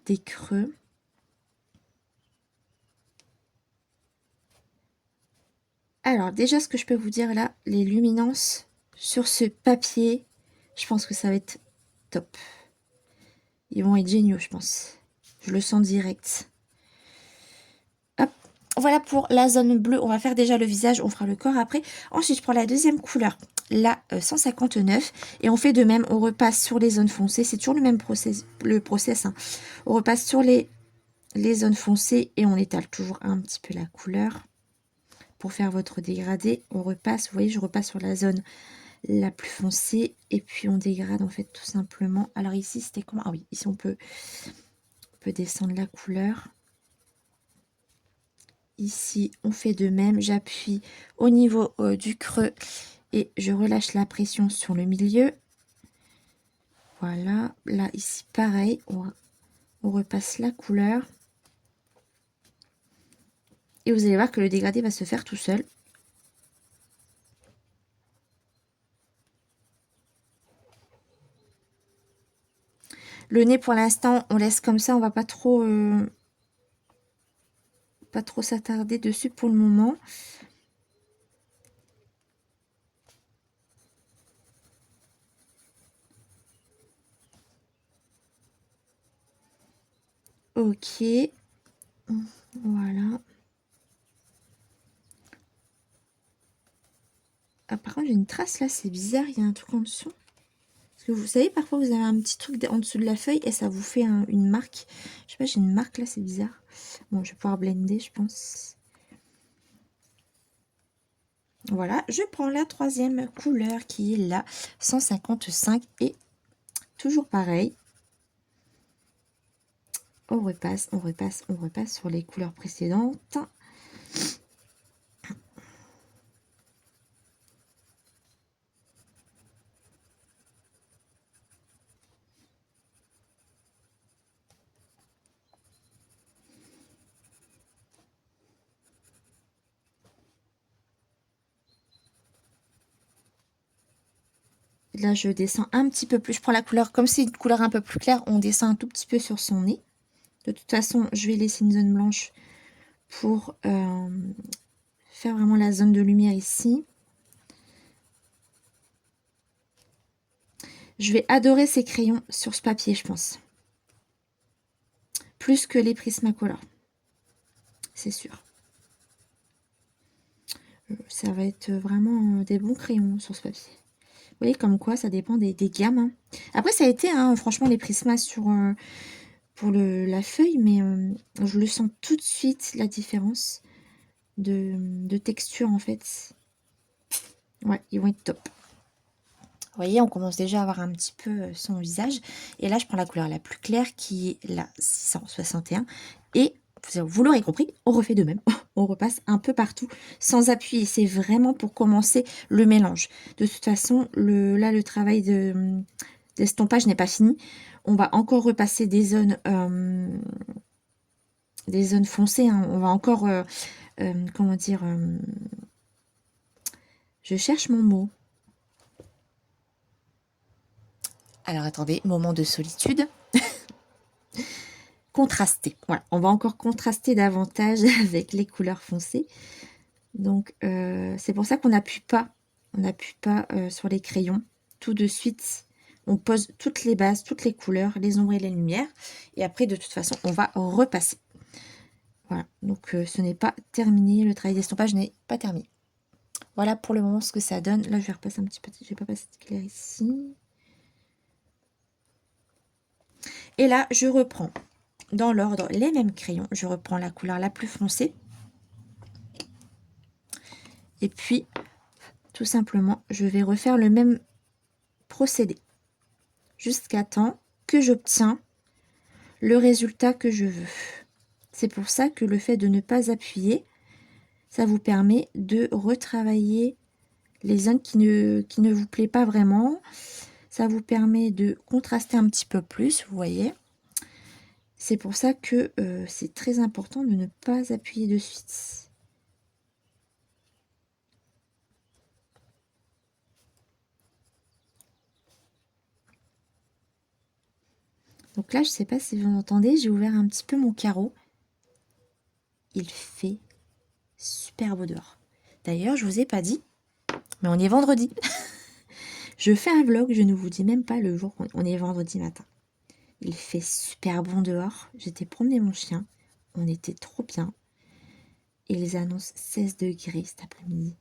des creux. Alors déjà, ce que je peux vous dire là, les luminances sur ce papier, je pense que ça va être top. Ils vont être géniaux, je pense. Je le sens direct. Hop. Voilà pour la zone bleue. On va faire déjà le visage, on fera le corps après. Ensuite, je prends la deuxième couleur, la 159. Et on fait de même, on repasse sur les zones foncées. C'est toujours le même process, hein. On repasse sur les zones foncées et on étale toujours un petit peu la couleur. Pour faire votre dégradé, on repasse, vous voyez, je repasse sur la zone la plus foncée et puis on dégrade en fait tout simplement. Alors ici, c'était comment? Ah oui, ici on peut descendre la couleur. Ici, on fait de même. J'appuie au niveau du creux et je relâche la pression sur le milieu. Voilà. Là, ici, pareil. On repasse la couleur. Et vous allez voir que le dégradé va se faire tout seul. Le nez, pour l'instant, on laisse comme ça. On va pas trop s'attarder dessus pour le moment. Ok. Voilà. Ah, par contre, j'ai une trace là, c'est bizarre, il y a un truc en dessous. Parce que vous savez, parfois vous avez un petit truc en dessous de la feuille et ça vous fait une marque. Je sais pas, j'ai une marque là, c'est bizarre. Bon, je vais pouvoir blender, je pense. Voilà, je prends la troisième couleur qui est la 155 et toujours pareil. On repasse, on repasse, on repasse sur les couleurs précédentes. Là, je descends un petit peu plus. Je prends la couleur, comme c'est une couleur un peu plus claire, on descend un tout petit peu sur son nez. De toute façon, je vais laisser une zone blanche pour faire vraiment la zone de lumière ici. Je vais adorer ces crayons sur ce papier, je pense. Plus que les Prismacolor. C'est sûr. Ça va être vraiment des bons crayons sur ce papier. Vous voyez, comme quoi, ça dépend des gammes. Hein. Après, ça a été, hein, franchement, les Prismas sur, pour la feuille, mais je le sens tout de suite, la différence de texture, en fait. Ouais, ils vont être top. Vous voyez, on commence déjà à avoir un petit peu son visage. Et là, je prends la couleur la plus claire, qui est la 661. Et vous l'aurez compris, on refait de même. On repasse un peu partout, sans appuyer. C'est vraiment pour commencer le mélange. De toute façon, là, le travail d'estompage n'est pas fini. On va encore repasser des zones foncées. Hein. On va encore, comment dire, je cherche mon mot. Alors attendez, moment de solitude. Contraster. Voilà, on va encore contraster davantage avec les couleurs foncées. Donc, c'est pour ça qu'on n'appuie pas. On n'appuie pas sur les crayons. Tout de suite, on pose toutes les bases, toutes les couleurs, les ombres et les lumières. Et après, de toute façon, on va repasser. Voilà, donc ce n'est pas terminé. Le travail d'estompage n'est pas terminé. Voilà pour le moment ce que ça donne. Là, je vais repasser un petit peu. Je vais pas passer de clair ici. Et là, je reprends dans l'ordre les mêmes crayons. Je reprends la couleur la plus foncée. Et puis, tout simplement, je vais refaire le même procédé jusqu'à temps que j'obtiens le résultat que je veux. C'est pour ça que le fait de ne pas appuyer, ça vous permet de retravailler les zones qui ne vous plaît pas vraiment. Ça vous permet de contraster un petit peu plus, vous voyez. C'est pour ça que c'est très important de ne pas appuyer de suite. Donc là, je ne sais pas si vous entendez, j'ai ouvert un petit peu mon carreau. Il fait super beau dehors. D'ailleurs, je vous ai pas dit, mais on est vendredi. Je fais un vlog, je ne vous dis même pas le jour qu'on est vendredi matin. Il fait super bon dehors. J'étais promener mon chien. On était trop bien. Et ils annoncent 16 degrés cet après-midi.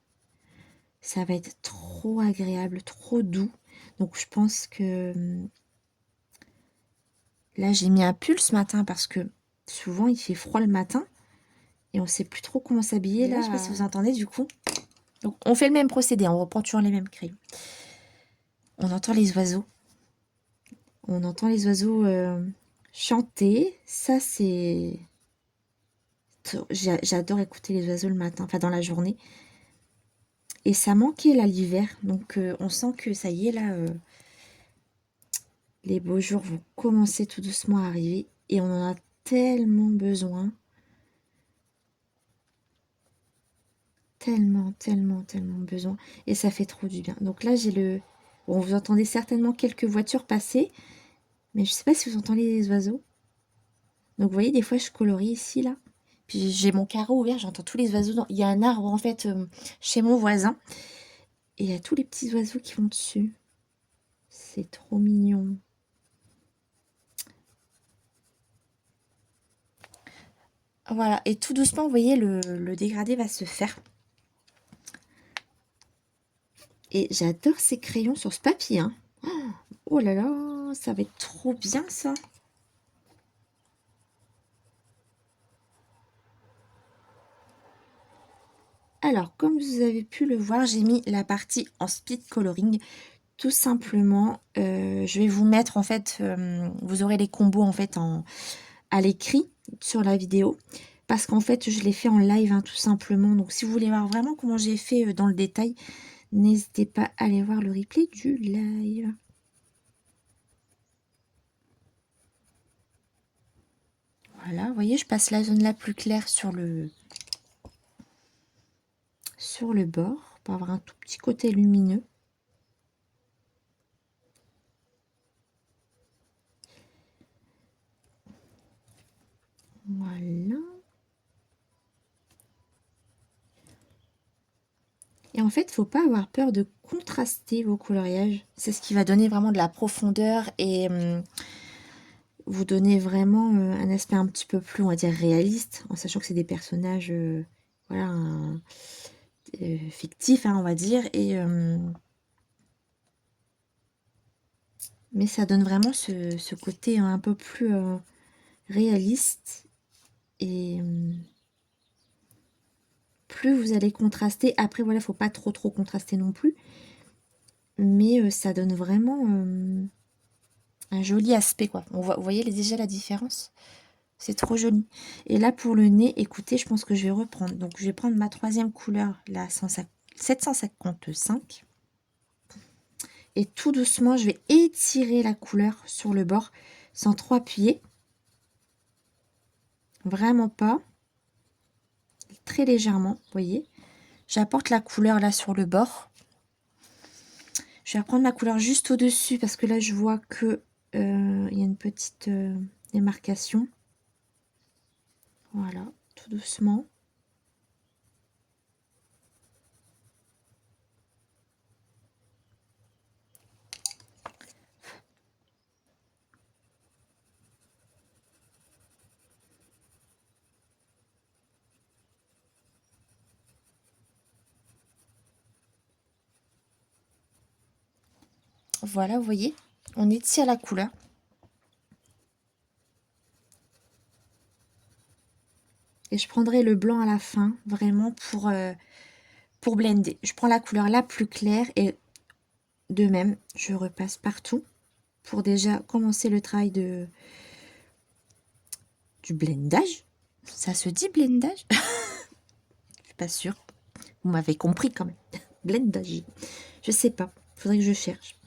Ça va être trop agréable, trop doux. Donc je pense que là, j'ai mis un pull ce matin parce que souvent il fait froid le matin et on ne sait plus trop comment s'habiller. Là, je ne sais pas si vous entendez du coup. Donc on fait le même procédé, on reprend toujours les mêmes crayons. On entend les oiseaux. On entend les oiseaux chanter. Ça, c'est... J'adore écouter les oiseaux le matin, enfin dans la journée. Et ça manquait là l'hiver. Donc on sent que ça y est là... les beaux jours vont commencer tout doucement à arriver. Et on en a tellement besoin. Tellement, tellement, tellement besoin. Et ça fait trop du bien. Donc là, j'ai le... Bon, vous entendez certainement quelques voitures passer. Mais je ne sais pas si vous entendez les oiseaux. Donc vous voyez, des fois, je colorie ici, là. Puis j'ai mon carreau ouvert, j'entends tous les oiseaux. Il y a un arbre, en fait, chez mon voisin. Et il y a tous les petits oiseaux qui vont dessus. C'est trop mignon. Voilà, et tout doucement, vous voyez, le dégradé va se faire. Et j'adore ces crayons sur ce papier, hein. Oh là là, ça va être trop bien, ça. Alors, comme vous avez pu le voir, j'ai mis la partie en speed coloring. Tout simplement, je vais vous mettre, en fait, vous aurez les combos, en fait, à l'écrit sur la vidéo. Parce qu'en fait, je l'ai fait en live, hein, tout simplement. Donc, si vous voulez voir vraiment comment j'ai fait dans le détail, n'hésitez pas à aller voir le replay du live. Voilà, vous voyez, je passe la zone la plus claire sur le bord pour avoir un tout petit côté lumineux. Voilà. Et en fait, il ne faut pas avoir peur de contraster vos coloriages. C'est ce qui va donner vraiment de la profondeur et vous donner vraiment un aspect un petit peu plus, on va dire, réaliste, en sachant que c'est des personnages voilà, fictifs, hein, on va dire. Et, mais ça donne vraiment ce côté un peu plus réaliste. Et plus vous allez contraster, après voilà, il ne faut pas trop contraster non plus, mais ça donne vraiment un joli aspect, quoi. Vous voyez déjà la différence? C'est trop joli. Et là, pour le nez, écoutez, je pense que je vais reprendre. Donc, je vais prendre ma troisième couleur, la 755. Et tout doucement, je vais étirer la couleur sur le bord sans trop appuyer. Vraiment pas. Très légèrement, vous voyez. J'apporte la couleur là sur le bord. Je vais prendre ma couleur juste au-dessus parce que là, je vois que il y a une petite démarcation. Voilà, tout doucement. Voilà, vous voyez, on étire la couleur. Et je prendrai le blanc à la fin, vraiment pour blender. Je prends la couleur la plus claire et de même, je repasse partout pour déjà commencer le travail du blendage. Ça se dit blendage? Je suis pas sûre. Vous m'avez compris quand même. Blendage. Je sais pas. Faudrait que je cherche.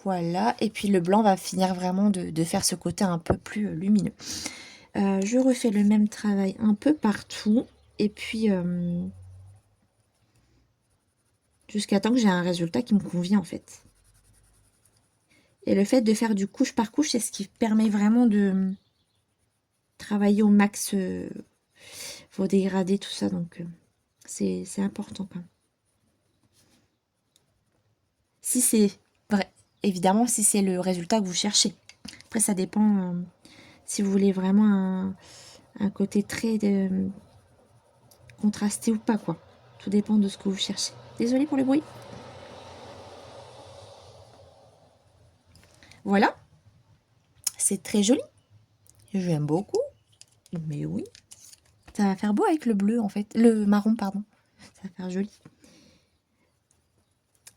Voilà. Et puis le blanc va finir vraiment de faire ce côté un peu plus lumineux. Je refais le même travail un peu partout. Et puis, jusqu'à temps que j'ai un résultat qui me convient en fait. Et le fait de faire du couche par couche, c'est ce qui permet vraiment de travailler au max vos dégradés, tout ça. Donc, c'est important quand même. Si c'est vrai, évidemment, si c'est le résultat que vous cherchez. Après, ça dépend si vous voulez vraiment un côté très contrasté ou pas, quoi. Tout dépend de ce que vous cherchez. Désolée pour le bruit. Voilà. C'est très joli. J'aime beaucoup. Mais oui. Ça va faire beau avec le bleu, en fait. Le marron, pardon. Ça va faire joli.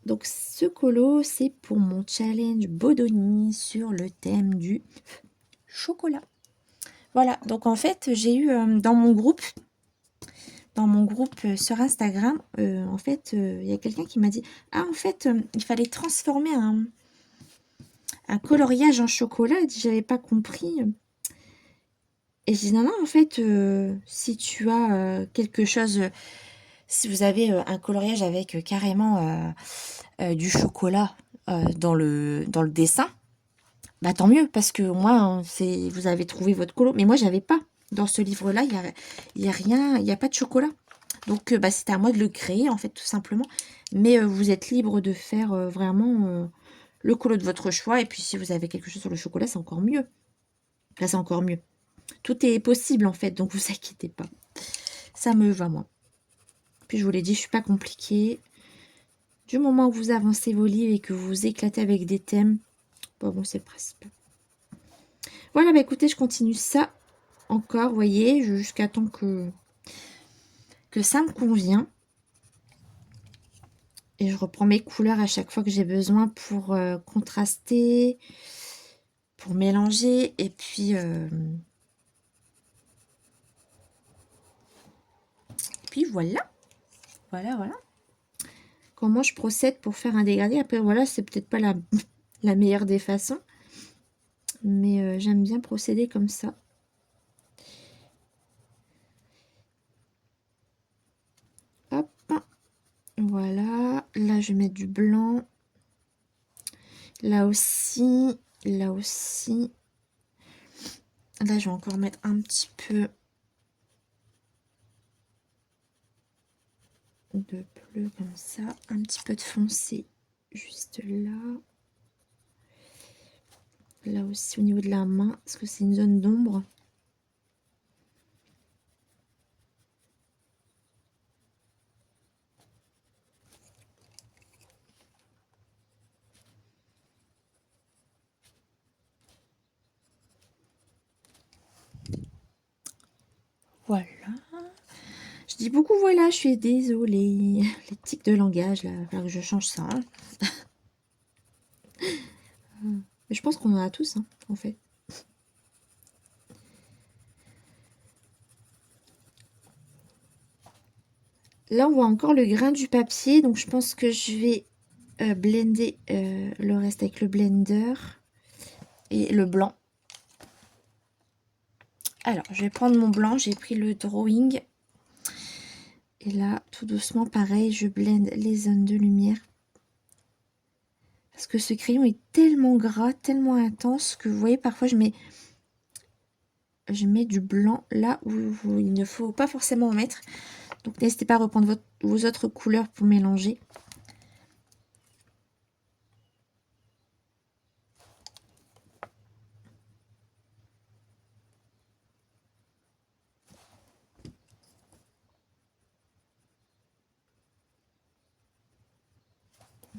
Donc, ce colo, c'est pour mon challenge Bodoni sur le thème du chocolat. Voilà. Donc, en fait, j'ai eu dans mon groupe sur Instagram, en fait, il y a quelqu'un qui m'a dit « Ah, en fait, il fallait transformer un coloriage en chocolat. » J'avais pas compris. Et je dis non, non, en fait, si tu as quelque chose, si vous avez un coloriage avec carrément du chocolat dans le dessin, bah tant mieux, parce que moi, vous avez trouvé votre colo. Mais moi, j'avais pas. Dans ce livre-là, il y a rien, il n'y a pas de chocolat. Donc, bah, c'était à moi de le créer, en fait, tout simplement. Mais vous êtes libre de faire vraiment le colo de votre choix. Et puis, si vous avez quelque chose sur le chocolat, c'est encore mieux. Là, c'est encore mieux. Tout est possible, en fait, donc vous inquiétez pas. Ça me va, moi. Puis, je vous l'ai dit, je suis pas compliquée. Du moment où vous avancez vos livres et que vous vous éclatez avec des thèmes, bon, c'est le principe. Voilà, bah écoutez, je continue ça encore, vous voyez, jusqu'à temps que ça me convient. Et je reprends mes couleurs à chaque fois que j'ai besoin pour contraster, pour mélanger. Et puis voilà. Voilà. Comment je procède pour faire un dégradé. Après, voilà, c'est peut-être pas la meilleure des façons. Mais j'aime bien procéder comme ça. Hop. Voilà. Là, je vais mettre du blanc. Là aussi. Là aussi. Là, je vais encore mettre un petit peu de bleu comme ça. Un petit peu de foncé juste là. Là aussi au niveau de la main, parce que c'est une zone d'ombre. Voilà. Je dis beaucoup voilà, je suis désolée. Les tics de langage, là, il va falloir que je change ça. Hein. Mais je pense qu'on en a tous, hein, en fait. Là, on voit encore le grain du papier, donc je pense que je vais blender le reste avec le blender et le blanc. Alors, je vais prendre mon blanc, j'ai pris le drawing. Et là, tout doucement, pareil, je blende les zones de lumière. Parce que ce crayon est tellement gras, tellement intense que vous voyez, parfois je mets du blanc là où il ne faut pas forcément en mettre. Donc n'hésitez pas à reprendre vos autres couleurs pour mélanger.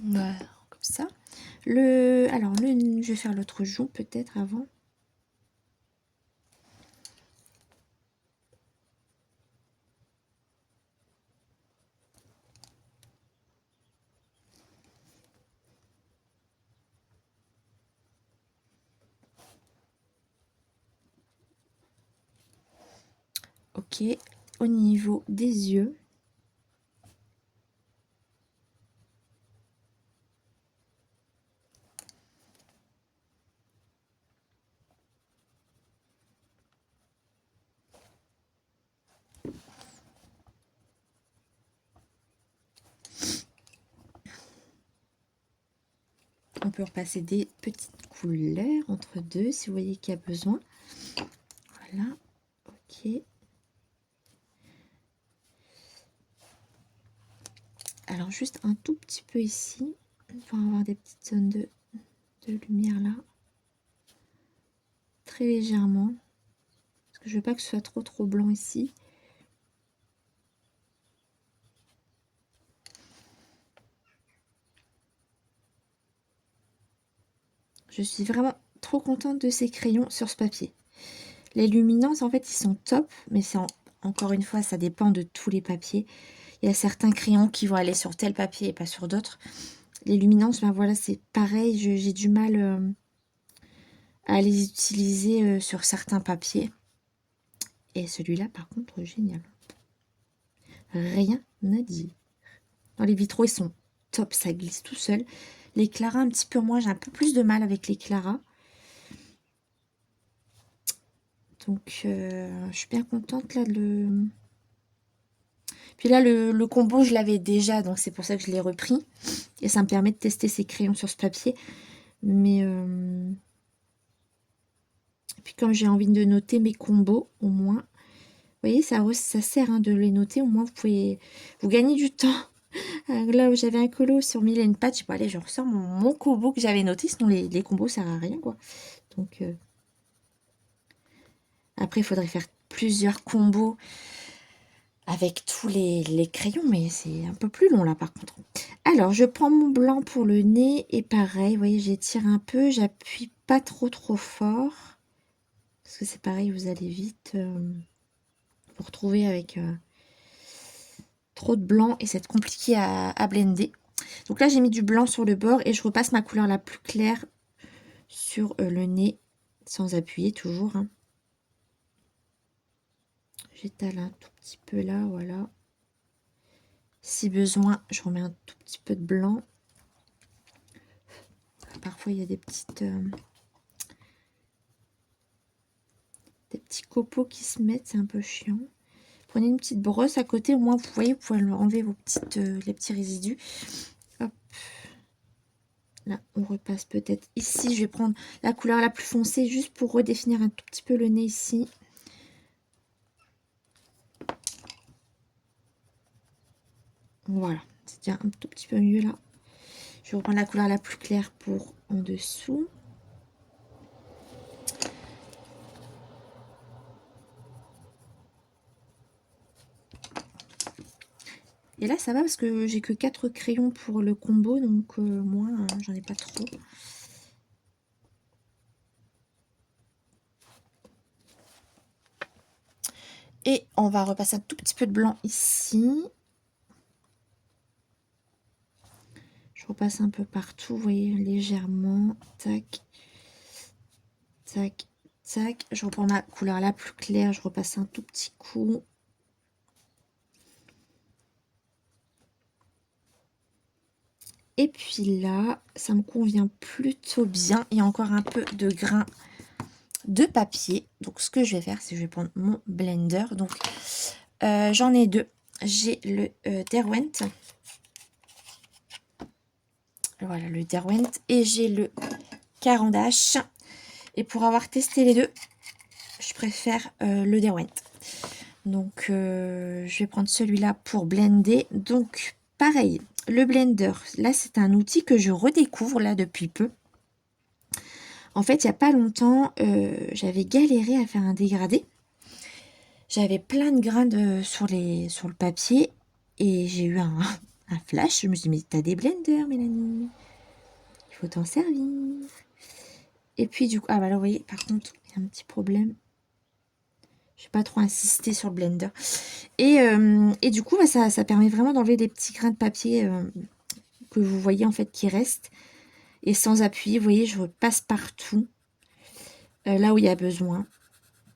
Voilà, comme ça. Alors, je vais faire l'autre joue peut-être avant. Ok, au niveau des yeux. On peut repasser des petites couleurs entre deux si vous voyez qu'il y a besoin. Voilà, ok. Alors juste un tout petit peu ici pour avoir des petites zones de lumière là. Très légèrement. Parce que je veux pas que ce soit trop blanc ici. Je suis vraiment trop contente de ces crayons sur ce papier. Les luminances, en fait, ils sont top, mais c'est encore une fois, ça dépend de tous les papiers. Il y a certains crayons qui vont aller sur tel papier et pas sur d'autres. Les luminances, ben voilà, c'est pareil, j'ai du mal à les utiliser sur certains papiers. Et celui-là, par contre, génial. Rien à dire. Dans les vitraux, ils sont top, ça glisse tout seul. L'éclairage, un petit peu moins, j'ai un peu plus de mal avec l'éclairage. Donc, je suis bien contente là de le... Puis là, le combo, je l'avais déjà, donc c'est pour ça que je l'ai repris. Et ça me permet de tester ces crayons sur ce papier. Mais... Puis comme j'ai envie de noter mes combos, au moins... Vous voyez, ça sert hein, de les noter. Au moins, vous gagnez du temps. Là où j'avais un colo sur mille et une patch, bon allez, je ressors mon combo que j'avais noté, sinon les combos ça sert à rien quoi. Donc après il faudrait faire plusieurs combos avec tous les crayons, mais c'est un peu plus long là par contre. Alors je prends mon blanc pour le nez et pareil, vous voyez, j'étire un peu, j'appuie pas trop fort. Parce que c'est pareil, vous allez vite vous retrouver avec trop de blanc et c'est compliqué à blender. Donc là j'ai mis du blanc sur le bord et je repasse ma couleur la plus claire sur le nez sans appuyer toujours. Hein. J'étale un tout petit peu là, voilà. Si besoin, je remets un tout petit peu de blanc. Parfois il y a des petits copeaux qui se mettent, c'est un peu chiant. Prenez une petite brosse à côté, au moins vous voyez, vous pouvez enlever vos les petits résidus. Hop. Là, on repasse peut-être ici. Je vais prendre la couleur la plus foncée juste pour redéfinir un tout petit peu le nez ici. Voilà, c'est déjà un tout petit peu mieux là. Je vais reprendre la couleur la plus claire pour en dessous. Et là, ça va parce que j'ai que 4 crayons pour le combo, donc moi, j'en ai pas trop. Et on va repasser un tout petit peu de blanc ici. Je repasse un peu partout, vous voyez, légèrement. Tac, tac, tac. Je reprends ma couleur la plus claire, je repasse un tout petit coup. Et puis là, ça me convient plutôt bien. Il y a encore un peu de grain de papier. Donc ce que je vais faire, c'est que je vais prendre mon blender. Donc j'en ai deux. J'ai le Derwent. Voilà, le Derwent. Et j'ai le Caran d'Ache. Et pour avoir testé les deux, je préfère le Derwent. Donc je vais prendre celui-là pour blender. Donc pareil, le blender, là c'est un outil que je redécouvre là depuis peu. En fait, il n'y a pas longtemps, j'avais galéré à faire un dégradé. J'avais plein de grains sur le papier et j'ai eu un flash. Je me suis dit, mais t'as des blenders, Mélanie. Il faut t'en servir. Et puis du coup, ah bah là, vous voyez, par contre, il y a un petit problème. Je n'ai pas trop insisté sur le blender. Et du coup, bah, ça permet vraiment d'enlever des petits grains de papier que vous voyez en fait qui restent. Et sans appuyer, vous voyez, je repasse partout. Là où il y a besoin.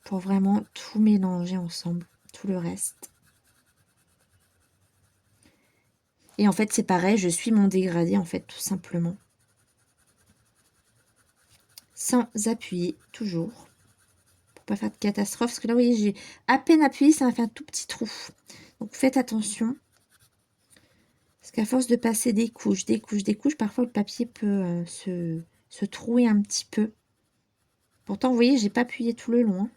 Pour vraiment tout mélanger ensemble. Tout le reste. Et en fait, c'est pareil, je suis mon dégradé, en fait, tout simplement. Sans appuyer, toujours. Pour pas faire de catastrophe. Parce que là, vous voyez, j'ai à peine appuyé, ça m'a fait un tout petit trou. Donc, faites attention. Parce qu'à force de passer des couches, parfois le papier peut se trouer un petit peu. Pourtant, vous voyez, j'ai pas appuyé tout le long. Hein.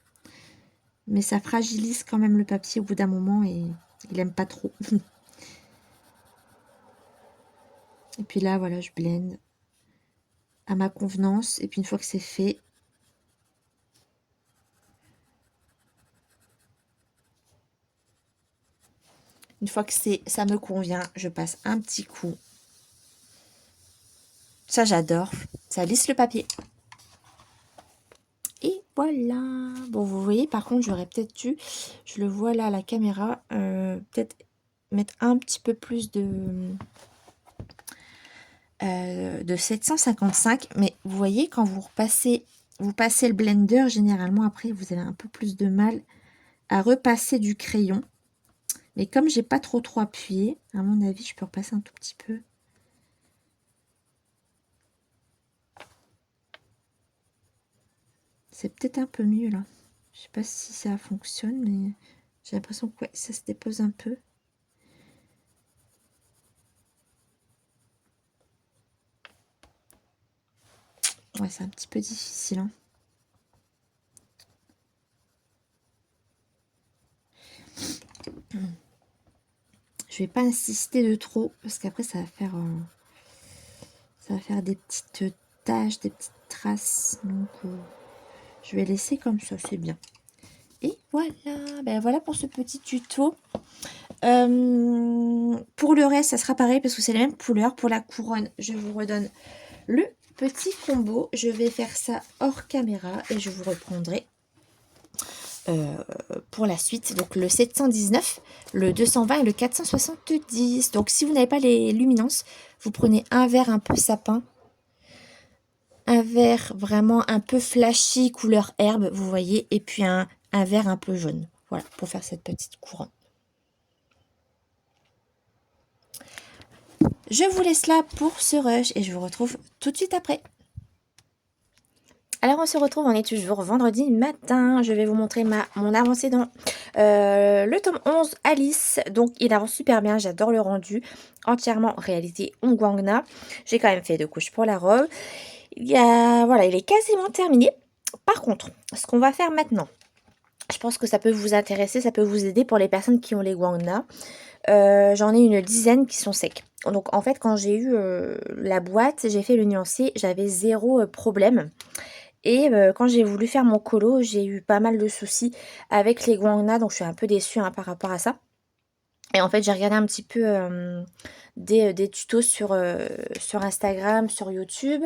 Mais ça fragilise quand même le papier au bout d'un moment et il aime pas trop. Et puis là, voilà, je blende à ma convenance. Et puis une fois que c'est fait, une fois que ça me convient, je passe un petit coup. Ça, j'adore. Ça lisse le papier. Et voilà. Bon, vous voyez, par contre, j'aurais peut-être dû, je le vois là à la caméra, peut-être mettre un petit peu plus de 755. Mais vous voyez, quand vous passez le blender, généralement, après, vous avez un peu plus de mal à repasser du crayon. Mais comme j'ai pas trop appuyé, à mon avis, je peux repasser un tout petit peu. C'est peut-être un peu mieux là. Je sais pas si ça fonctionne, mais j'ai l'impression que ouais, ça se dépose un peu. Ouais, c'est un petit peu difficile. Hein. Je Je vais pas insister de trop parce qu'après ça va faire des petites taches, des petites traces. Donc je vais laisser comme ça, c'est bien. Et voilà, ben voilà pour ce petit tuto. Pour le reste, ça sera pareil parce que c'est la même couleur. Pour la couronne, je vous redonne le petit combo. Je vais faire ça hors caméra et je vous reprendrai pour la suite. Donc le 719, le 220 et le 470. Donc si vous n'avez pas les luminances, vous prenez un vert un peu sapin. Un vert vraiment un peu flashy, couleur herbe, vous voyez. Et puis un vert un peu jaune. Voilà, pour faire cette petite couronne. Je vous laisse là pour ce rush et je vous retrouve tout de suite après. Alors on se retrouve, on est toujours vendredi matin. Je vais vous montrer mon avancée dans le tome 11 Alice. Donc il avance super bien, j'adore le rendu. Entièrement réalité Ongwangna. J'ai quand même fait 2 couches pour la robe. Voilà, il est quasiment terminé. Par contre, ce qu'on va faire maintenant, je pense que ça peut vous intéresser, ça peut vous aider pour les personnes qui ont les Gwangna. J'en ai une dizaine qui sont secs. Donc en fait quand j'ai eu la boîte, j'ai fait le nuancier, j'avais 0 problème. Et quand j'ai voulu faire mon colo, j'ai eu pas mal de soucis avec les Gwangna, donc je suis un peu déçue par rapport à ça. Et en fait j'ai regardé un petit peu des tutos sur Instagram, sur YouTube.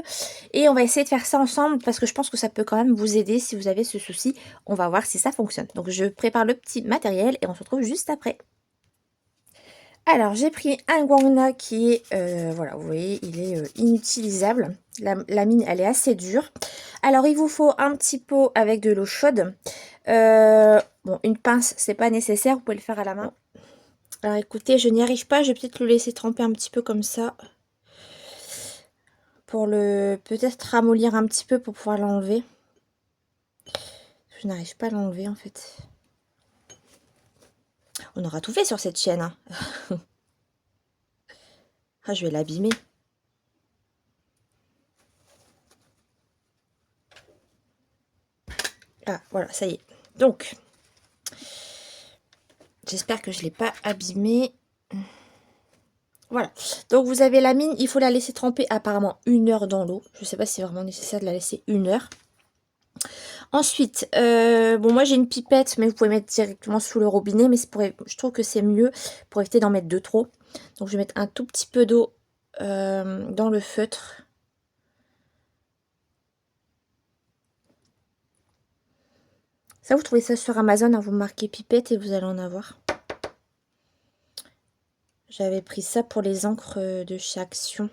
Et on va essayer de faire ça ensemble parce que je pense que ça peut quand même vous aider si vous avez ce souci. On va voir si ça fonctionne. Donc je prépare le petit matériel et on se retrouve juste après. Alors, j'ai pris un Gwangna qui est, voilà, vous voyez, il est inutilisable. La mine, elle est assez dure. Alors, il vous faut un petit pot avec de l'eau chaude. Bon, une pince, c'est pas nécessaire, vous pouvez le faire à la main. Alors, écoutez, je n'y arrive pas, je vais peut-être le laisser tremper un petit peu comme ça. Pour le peut-être ramollir un petit peu pour pouvoir l'enlever. Je n'arrive pas à l'enlever, en fait. On aura tout fait sur cette chaîne, hein. Ah, je vais l'abîmer. Ah, voilà, ça y est. Donc, j'espère que je ne l'ai pas abîmé. Voilà. Donc, vous avez la mine. Il faut la laisser tremper apparemment 1 heure dans l'eau. Je ne sais pas si c'est vraiment nécessaire de la laisser 1 heure. Ensuite, bon, moi j'ai une pipette, mais vous pouvez mettre directement sous le robinet. Mais je trouve que c'est mieux pour éviter d'en mettre de trop. Donc, je vais mettre un tout petit peu d'eau dans le feutre. Ça, vous trouvez ça sur Amazon, hein, vous marquez pipette et vous allez en avoir. J'avais pris ça pour les encres de chez Action.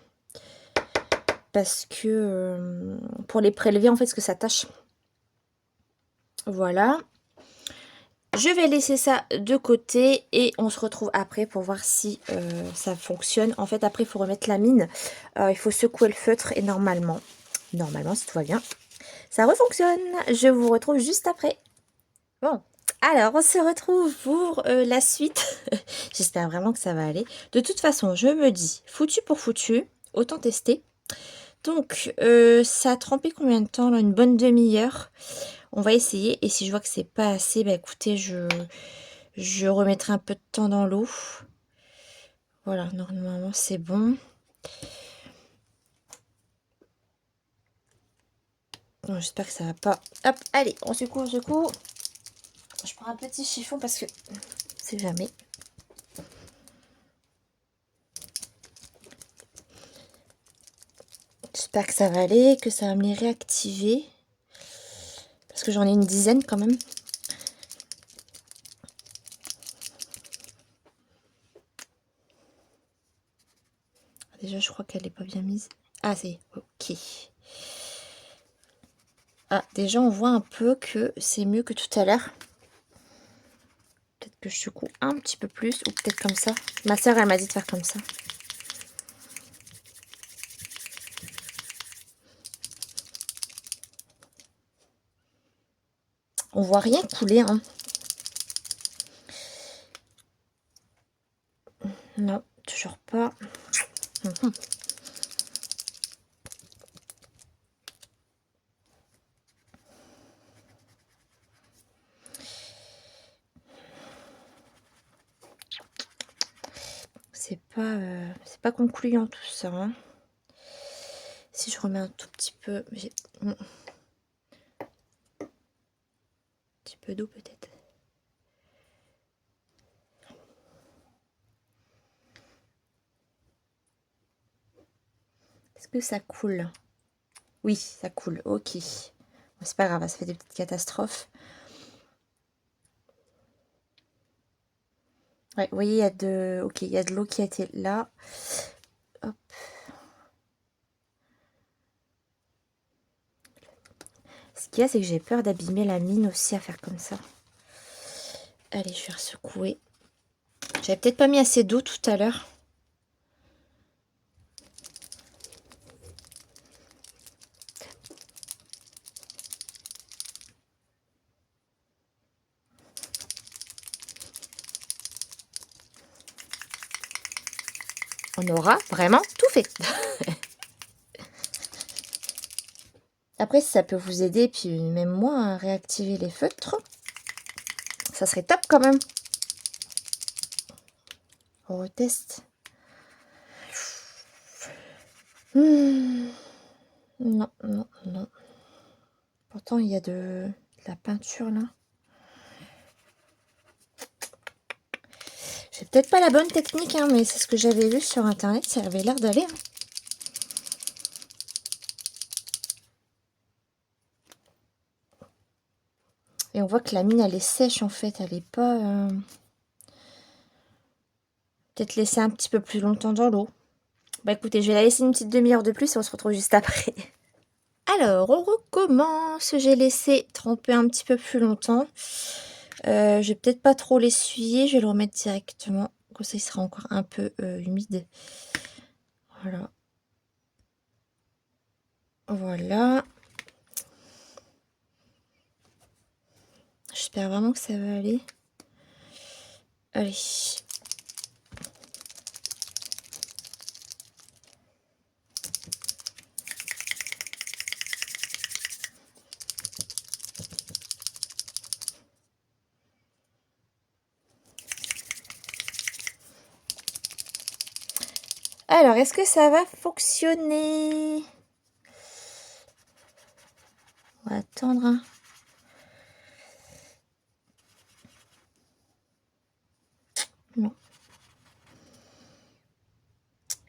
Parce que pour les prélever, en fait, parce que ça tâche. Voilà. Je vais laisser ça de côté et on se retrouve après pour voir si ça fonctionne. En fait, après, il faut remettre la mine. Il faut secouer le feutre et normalement, si tout va bien, ça refonctionne. Je vous retrouve juste après. Bon, alors on se retrouve pour la suite. J'espère vraiment que ça va aller. De toute façon, je me dis, foutu pour foutu, autant tester. Donc, ça a trempé combien de temps là? Une bonne demi-heure. On va essayer. Et si je vois que c'est pas assez, bah écoutez, je remettrai un peu de temps dans l'eau. Voilà, normalement c'est bon. J'espère que ça va pas. Hop, allez, on secoue, on secoue. Je prends un petit chiffon parce que c'est jamais. J'espère que ça va aller, que ça va me les réactiver. Parce que j'en ai une dizaine quand même. Déjà, je crois qu'elle n'est pas bien mise. Ah, c'est ok. Ah, déjà, on voit un peu que c'est mieux que tout à l'heure. Peut-être que je secoue un petit peu plus, ou peut-être comme ça. Ma soeur, elle m'a dit de faire comme ça. On voit rien couler, hein. Non, toujours pas. c'est pas concluant tout ça. Hein. Si je remets un tout petit peu, un petit peu d'eau peut-être. Est-ce que ça coule? Oui, ça coule. Ok. Bon, c'est pas grave, ça fait des petites catastrophes. Ouais, vous voyez, il y a de, ok, il y a de l'eau qui a été là. Hop. Ce qu'il y a, c'est que j'ai peur d'abîmer la mine aussi à faire comme ça. Allez, je vais secouer. J'avais peut-être pas mis assez d'eau tout à l'heure. On aura vraiment tout fait. Après, si ça peut vous aider, puis même moi, à réactiver les feutres, ça serait top quand même. On reteste. Non, non, non. Pourtant, il y a de la peinture là. J'ai peut-être pas la bonne technique, hein, mais c'est ce que j'avais vu sur internet, ça avait l'air d'aller. Hein. Et on voit que la mine, elle est sèche en fait, elle est pas... Peut-être laisser un petit peu plus longtemps dans l'eau. Bah écoutez, je vais la laisser une petite demi-heure de plus et on se retrouve juste après. Alors, on recommence. J'ai laissé tremper un petit peu plus longtemps. Je vais peut-être pas trop l'essuyer, je vais le remettre directement. Comme ça, il sera encore un peu humide. Voilà. Voilà. J'espère vraiment que ça va aller. Allez. Alors, est-ce que ça va fonctionner? On va attendre. Hein. Non.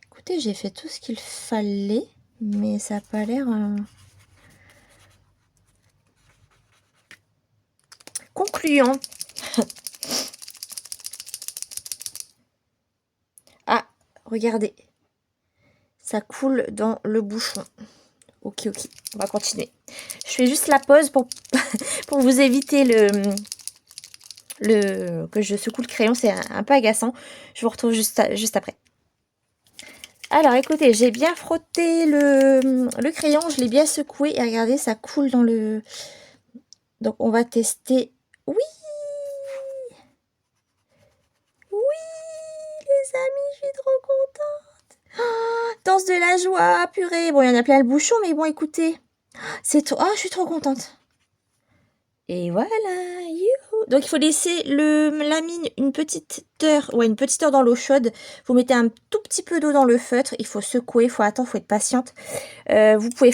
Écoutez, j'ai fait tout ce qu'il fallait, mais ça n'a pas l'air... concluant. Ah, regardez. Ça coule dans le bouchon. Ok, ok. On va continuer. Je fais juste la pause pour, pour vous éviter que je secoue le crayon. C'est un peu agaçant. Je vous retrouve juste après. Alors, écoutez, j'ai bien frotté le crayon. Je l'ai bien secoué. Et regardez, ça coule dans le... Donc, on va tester... Oui! Oui, les amis, je suis trop contente. Oh, danse de la joie, purée. Bon, il y en a plein le bouchon, mais bon, écoutez. C'est trop... Oh, je suis trop contente. Et voilà, youhou. Donc il faut laisser la mine une petite heure, ouais, une petite heure dans l'eau chaude. Vous mettez un tout petit peu d'eau dans le feutre, il faut secouer, il faut attendre, il faut être patiente. Vous pouvez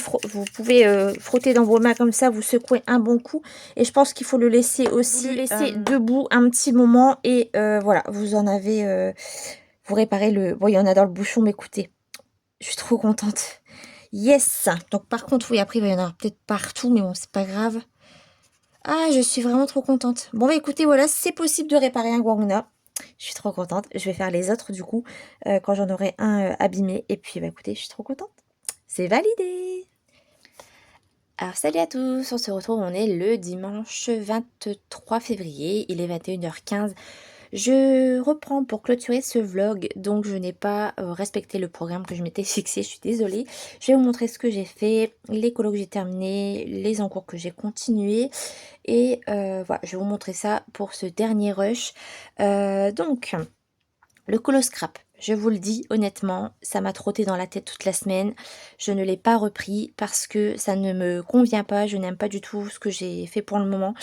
frotter dans vos mains comme ça, vous secouez un bon coup. Et je pense qu'il faut le laisser aussi debout un petit moment. Et voilà, vous en avez, vous réparez le... Bon, il y en a dans le bouchon, mais écoutez, je suis trop contente. Yes. Donc par contre, oui, après il va y en avoir peut-être partout, mais bon, c'est pas grave. Ah, je suis vraiment trop contente. Bon, bah écoutez, voilà, c'est possible de réparer un Guaruna. Je suis trop contente. Je vais faire les autres, du coup, quand j'en aurai un abîmé. Et puis, bah écoutez, je suis trop contente. C'est validé. Alors, salut à tous. On se retrouve, on est le dimanche 23 février. Il est 21h15. Je reprends pour clôturer ce vlog, donc je n'ai pas respecté le programme que je m'étais fixé, je suis désolée. Je vais vous montrer ce que j'ai fait, les colos que j'ai terminés, les encours que j'ai continués. Et voilà, je vais vous montrer ça pour ce dernier rush. Donc, le colo scrap. Je vous le dis honnêtement, ça m'a trotté dans la tête toute la semaine. Je ne l'ai pas repris parce que ça ne me convient pas. Je n'aime pas du tout ce que j'ai fait pour le moment.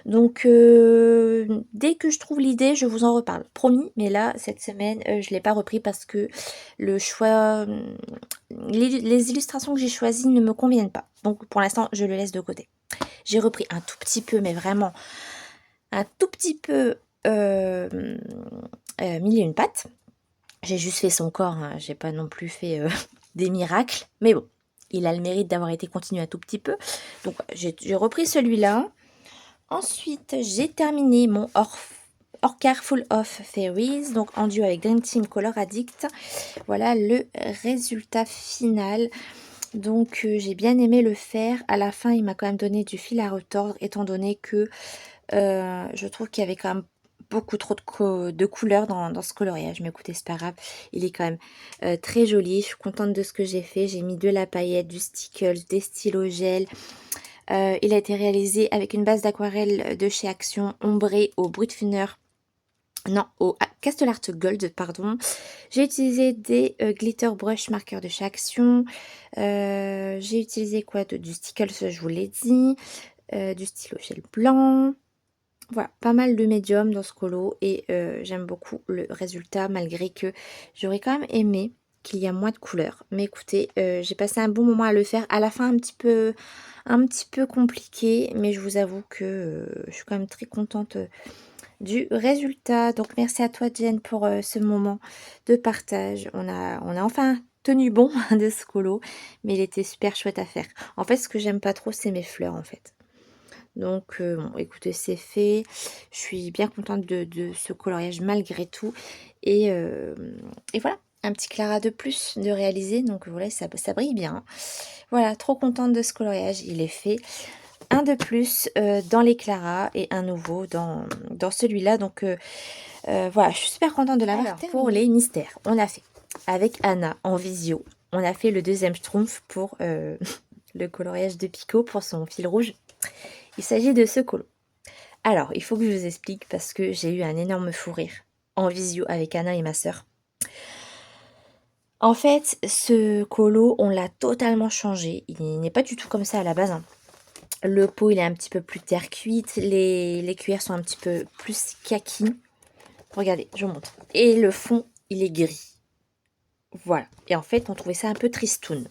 Donc, dès que je trouve l'idée, je vous en reparle. Promis, mais là, cette semaine, je ne l'ai pas repris parce que le choix, les illustrations que j'ai choisies ne me conviennent pas. Donc, pour l'instant, je le laisse de côté. J'ai repris un tout petit peu, mais vraiment un tout petit peu mille et une pattes. J'ai juste fait son corps, hein. J'ai pas non plus fait des miracles. Mais bon, il a le mérite d'avoir été continué un tout petit peu. Donc, j'ai repris celui-là. Ensuite, j'ai terminé mon Orcar Full of Fairies, donc en duo avec Dream Team Color Addict. Voilà le résultat final. Donc, j'ai bien aimé le faire. À la fin, il m'a quand même donné du fil à retordre, étant donné que je trouve qu'il y avait quand même beaucoup trop de couleurs dans ce coloriage. Mais écoutez, c'est pas grave. Il est quand même très joli. Je suis contente de ce que j'ai fait. J'ai mis de la paillette, du stickles, des stylos gel. Il a été réalisé avec une base d'aquarelle de chez Action, ombrée au Brut-Thinner. Non, au Castle Art Gold, pardon. J'ai utilisé des glitter brush marqueurs de chez Action. J'ai utilisé quoi du stickles, je vous l'ai dit. Du stylo gel blanc. Voilà, pas mal de médium dans ce colo et j'aime beaucoup le résultat malgré que j'aurais quand même aimé qu'il y a moins de couleurs. Mais écoutez, j'ai passé un bon moment à le faire. À la fin, un petit peu compliqué, mais je vous avoue que je suis quand même très contente du résultat. Donc merci à toi Jen pour ce moment de partage. On a enfin tenu bon de ce colo, mais il était super chouette à faire. En fait, ce que j'aime pas trop, c'est mes fleurs en fait. Donc, bon, écoutez, c'est fait. Je suis bien contente de ce coloriage malgré tout. Et voilà, un petit Clara de plus de réaliser. Donc, voilà, ça brille bien. Voilà, trop contente de ce coloriage. Il est fait. Un de plus dans les Clara et un nouveau dans celui-là. Donc, voilà, je suis super contente de l'avoir. Pour les mystères, on a fait avec Anna en visio. On a fait le deuxième schtroumpf pour le coloriage de Pico pour son fil rouge. Il s'agit de ce colo. Alors, il faut que je vous explique parce que j'ai eu un énorme fou rire en visio avec Anna et ma sœur. En fait, ce colo, on l'a totalement changé. Il n'est pas du tout comme ça à la base, hein. Le pot, il est un petit peu plus terre cuite. Les cuirs sont un petit peu plus kaki. Regardez, je vous montre. Et le fond, il est gris. Voilà. Et en fait, on trouvait ça un peu tristoun.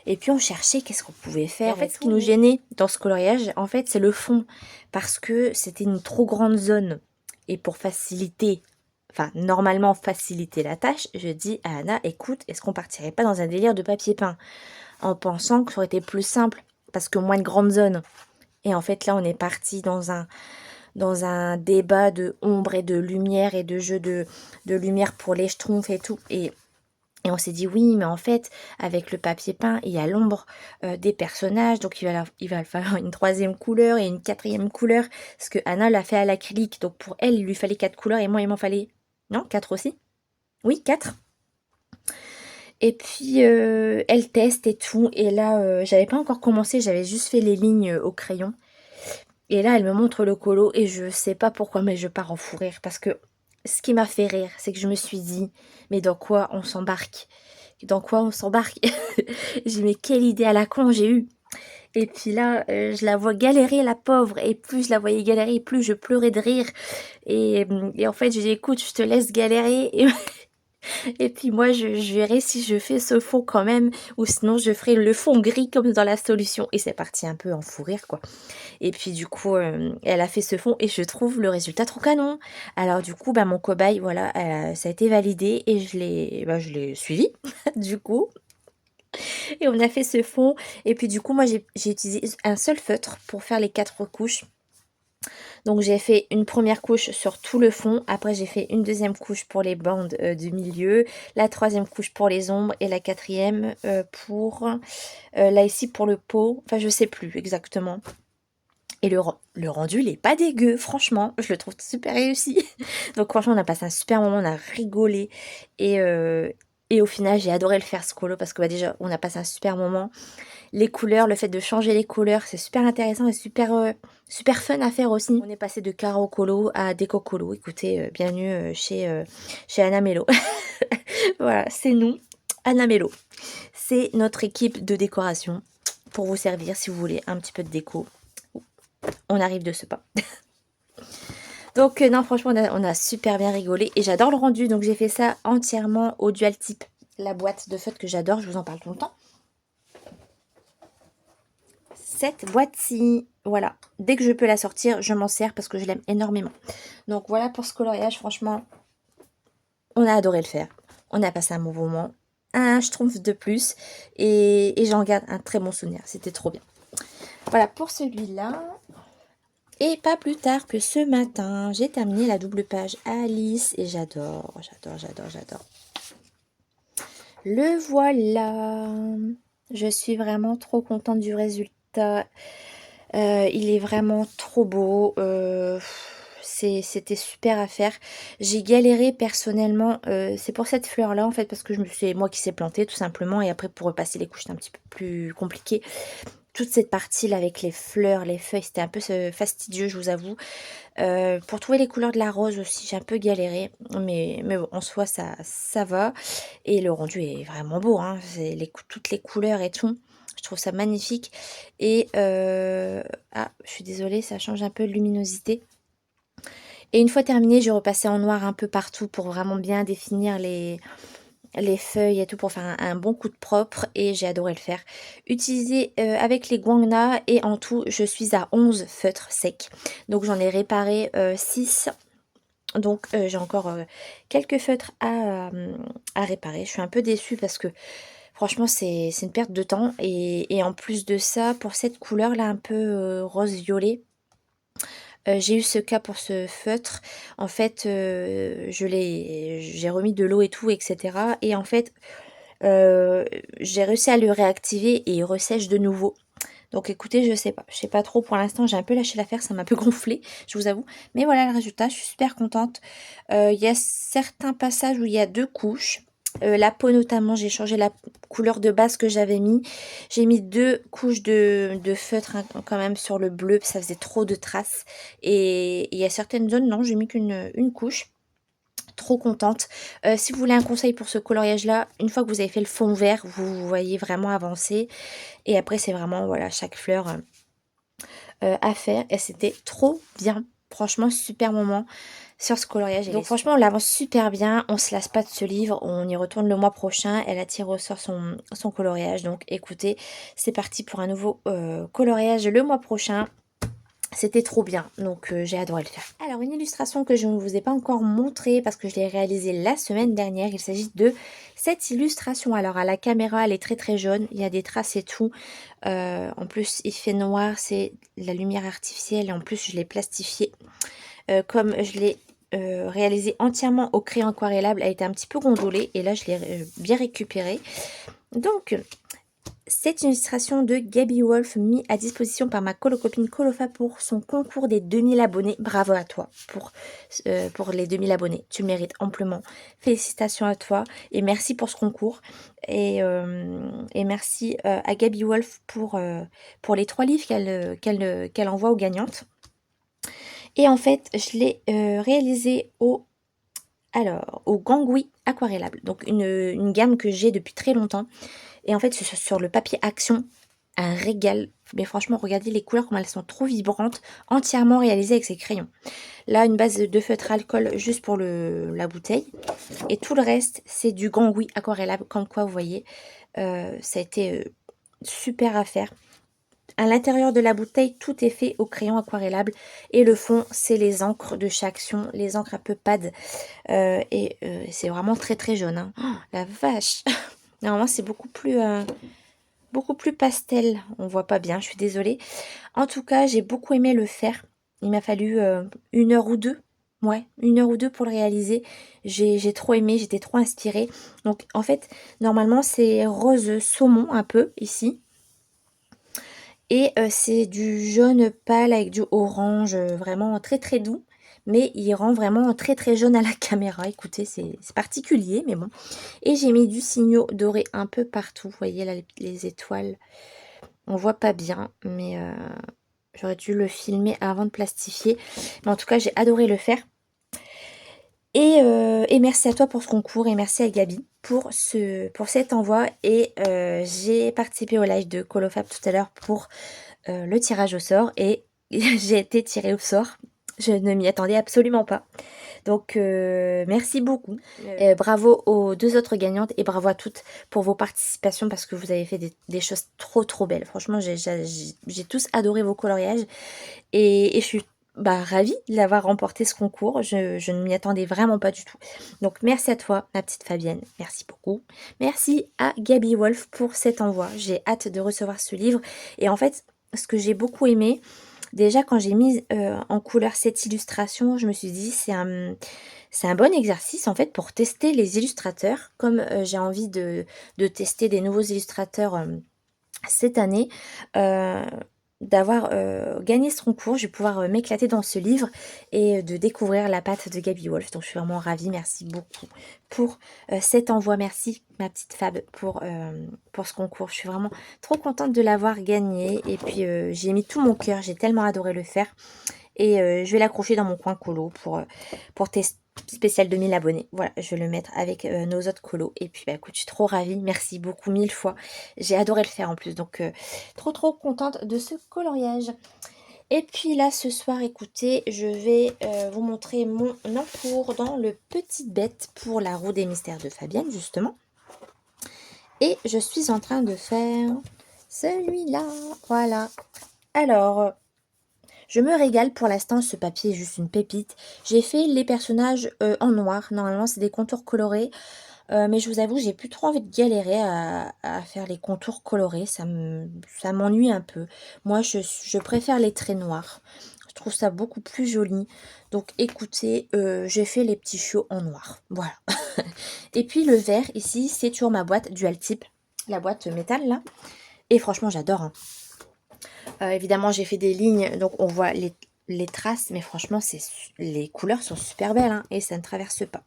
Et puis on cherchait qu'est-ce qu'on pouvait faire. En fait, ce qui nous gênait dans ce coloriage, en fait, c'est le fond. Parce que c'était une trop grande zone. Et pour faciliter, enfin, normalement faciliter la tâche, je dis à Anna, écoute, est-ce qu'on partirait pas dans un délire de papier peint? En pensant que ça aurait été plus simple, parce que moins de grandes zones. Et en fait, là, on est parti dans un débat de ombre et de lumière et de jeu de lumière pour les schtroumpfs et tout. Et on s'est dit oui, mais en fait, avec le papier peint, il y a l'ombre des personnages, donc il va falloir une troisième couleur et une quatrième couleur, parce que Anna l'a fait à l'acrylique, donc pour elle, il lui fallait 4 couleurs, et moi, il m'en fallait... Non, 4 aussi? Oui, 4. Et puis, elle teste et tout, et là, j'avais pas encore commencé, j'avais juste fait les lignes au crayon. Et là, elle me montre le colo, et je sais pas pourquoi, mais je pars en fou rire, parce que ce qui m'a fait rire, c'est que je me suis dit, mais dans quoi on s'embarque? Dans quoi on s'embarque? J'ai dit, mais quelle idée à la con j'ai eue. Et puis là, je la vois galérer, la pauvre. Et plus je la voyais galérer, plus je pleurais de rire. Et en fait, j'ai dit, écoute, je te laisse galérer. Et puis moi, je verrai si je fais ce fond quand même. Ou sinon, je ferai le fond gris comme dans la solution. Et c'est parti un peu en fou rire, quoi. Et puis du coup, elle a fait ce fond et je trouve le résultat trop canon. Alors du coup, bah, mon cobaye, voilà, ça a été validé et je l'ai suivi, du coup. Et on a fait ce fond. Et puis du coup, moi, j'ai utilisé un seul feutre pour faire les 4 couches. Donc j'ai fait une première couche sur tout le fond. Après, j'ai fait une deuxième couche pour les bandes du milieu. La troisième couche pour les ombres. Et la quatrième pour... là ici, pour le pot. Enfin, je sais plus exactement. Et le rendu, il est pas dégueu, franchement, je le trouve super réussi. Donc franchement, on a passé un super moment, on a rigolé. Et Et au final, j'ai adoré le faire ce colo parce que bah, déjà, on a passé un super moment. Les couleurs, le fait de changer les couleurs, c'est super intéressant et super fun à faire aussi. On est passé de Caro Colo à Déco Colo. Écoutez, bienvenue chez Anna Mello. Voilà, c'est nous, Anna Mello. C'est notre équipe de décoration pour vous servir si vous voulez un petit peu de déco. On arrive de ce pas. Donc non, franchement, on a super bien rigolé et j'adore le rendu. Donc j'ai fait ça entièrement au dual type. La boîte de feutres que j'adore, je vous en parle tout le temps. Cette boîte-ci, voilà. Dès que je peux la sortir, je m'en sers parce que je l'aime énormément. Donc voilà pour ce coloriage, franchement, on a adoré le faire. On a passé un bon moment, un schtroumpf de plus et j'en garde un très bon souvenir. C'était trop bien. Voilà pour celui-là. Et pas plus tard que ce matin, j'ai terminé la double page Alice et j'adore. Le voilà. Je suis vraiment trop contente du résultat. Il est vraiment trop beau. C'était super à faire. J'ai galéré personnellement. C'est pour cette fleur là en fait parce que c'est moi qui s'est plantée tout simplement. Et après pour repasser les couches c'était un petit peu plus compliqué. Toute cette partie là avec les fleurs, les feuilles, c'était un peu fastidieux, je vous avoue. Pour trouver les couleurs de la rose aussi, j'ai un peu galéré. Mais bon, en soi, ça va. Et le rendu est vraiment beau. Hein. Toutes les couleurs et tout. Je trouve ça magnifique. Et, ah, je suis désolée, ça change un peu de luminosité. Et une fois terminé, j'ai repassé en noir un peu partout pour vraiment bien définir les feuilles et tout pour faire un bon coup de propre et j'ai adoré le faire. Utilisé avec les Guangna et en tout je suis à 11 feutres secs. Donc j'en ai réparé 6. Donc j'ai encore quelques feutres à réparer. Je suis un peu déçue parce que franchement c'est une perte de temps et en plus de ça pour cette couleur là un peu rose-violet. J'ai eu ce cas pour ce feutre. En fait, j'ai remis de l'eau et tout, etc. Et en fait, j'ai réussi à le réactiver et il ressèche de nouveau. Donc écoutez, je sais pas trop pour l'instant, j'ai un peu lâché l'affaire, ça m'a un peu gonflé, je vous avoue. Mais voilà le résultat, je suis super contente. Il y a certains passages où il y a 2 couches. La peau notamment, j'ai changé la couleur de base que j'avais mis. J'ai mis 2 couches de feutre hein, quand même sur le bleu, ça faisait trop de traces. Et il y a certaines zones, non, j'ai mis qu'une couche. Trop contente. Si vous voulez un conseil pour ce coloriage là, une fois que vous avez fait le fond vert, vous voyez vraiment avancer. Et après c'est vraiment voilà chaque fleur à faire. Et c'était trop bien. Franchement super moment sur ce coloriage. Donc franchement on l'avance super bien. On se lasse pas de ce livre. On y retourne le mois prochain. Elle attire au sort son coloriage. Donc écoutez, c'est parti pour un nouveau coloriage le mois prochain. C'était trop bien, donc j'ai adoré le faire. Alors une illustration que je ne vous ai pas encore montrée parce que je l'ai réalisée la semaine dernière. Il s'agit de cette illustration. Alors à la caméra elle est très jaune, il y a des traces et tout. En plus il fait noir, c'est la lumière artificielle et en plus je l'ai plastifiée. Comme je l'ai réalisée entièrement au crayon aquarellable, elle était un petit peu gondolée et là je l'ai bien récupérée. Donc c'est une illustration de Gaby Wolf mise à disposition par ma copine Colofa pour son concours des 2000 abonnés. Bravo à toi pour les 2000 abonnés. Tu le mérites amplement. Félicitations à toi et merci pour ce concours. Et merci à Gaby Wolf pour les 3 livres qu'elle envoie aux gagnantes. Et en fait, je l'ai réalisé au Gangui aquarellable. Donc une gamme que j'ai depuis très longtemps. Et en fait, sur le papier Action, un régal. Mais franchement, regardez les couleurs, comme elles sont trop vibrantes, entièrement réalisées avec ces crayons. Là, une base de feutre alcool juste pour la bouteille. Et tout le reste, c'est du Gangui aquarellable. Comme quoi, vous voyez, ça a été super à faire. À l'intérieur de la bouteille, tout est fait au crayon aquarellable. Et le fond, c'est les encres de chez Action, les encres un peu pad. C'est vraiment très jaune. Hein. Oh, la vache. Normalement, c'est beaucoup plus pastel. On voit pas bien, je suis désolée. En tout cas, j'ai beaucoup aimé le faire. Il m'a fallu 1 heure ou 2. Ouais, 1 heure ou 2 pour le réaliser. J'ai trop aimé, j'étais trop inspirée. Donc, en fait, normalement, c'est rose saumon un peu ici. Et c'est du jaune pâle avec du orange, vraiment très doux. mais il rend vraiment très très jaune à la caméra. Écoutez, c'est particulier, mais bon. Et j'ai mis du signaux doré un peu partout. Vous voyez là les étoiles, on voit pas bien, mais j'aurais dû le filmer avant de plastifier. Mais en tout cas, j'ai adoré le faire. Et merci à toi pour ce concours et merci à Gabi pour cet envoi. Et j'ai participé au live de Colofab tout à l'heure pour le tirage au sort et j'ai été tirée au sort. Je ne m'y attendais absolument pas. Donc merci beaucoup. Bravo aux 2 autres gagnantes et bravo à toutes pour vos participations parce que vous avez fait des choses trop belles. Franchement, j'ai tous adoré vos coloriages et je suis ravie d'avoir remporté ce concours. Je ne m'y attendais vraiment pas du tout. Donc merci à toi, ma petite Fabienne. Merci beaucoup. Merci à Gabi Wolf pour cet envoi. J'ai hâte de recevoir ce livre. Et en fait, ce que j'ai beaucoup aimé, déjà quand j'ai mis en couleur cette illustration, je me suis dit c'est un bon exercice en fait pour tester les illustrateurs. Comme j'ai envie de tester des nouveaux illustrateurs cette année, d'avoir gagné ce concours, je vais pouvoir m'éclater dans ce livre et de découvrir la patte de Gabi Wolf. Donc je suis vraiment ravie, merci beaucoup pour cet envoi. Merci ma petite Fab pour ce concours. Je suis vraiment trop contente de l'avoir gagné et puis j'ai mis tout mon cœur, j'ai tellement adoré le faire. Et je vais l'accrocher dans mon coin colo pour tester spécial 2000 abonnés. Voilà, je vais le mettre avec nos autres colos. Et puis, écoute, je suis trop ravie. Merci beaucoup, 1000 fois. J'ai adoré le faire en plus. Donc, trop contente de ce coloriage. Et puis là, ce soir, écoutez, je vais vous montrer mon encours dans le Petite Bête pour la roue des mystères de Fabienne, justement. Et je suis en train de faire celui-là. Voilà. Alors... je me régale pour l'instant, ce papier est juste une pépite. J'ai fait les personnages en noir. Normalement, c'est des contours colorés. Mais je vous avoue, j'ai plus trop envie de galérer à faire les contours colorés. Ça m'ennuie un peu. Moi, je préfère les traits noirs. Je trouve ça beaucoup plus joli. Donc, écoutez, j'ai fait les petits chiots en noir. Voilà. Et puis, le vert, ici, c'est sur ma boîte Dual Type. La boîte métal, là. Et franchement, j'adore, hein. Évidemment, j'ai fait des lignes, donc on voit les traces, mais franchement, les couleurs sont super belles, hein, et ça ne traverse pas.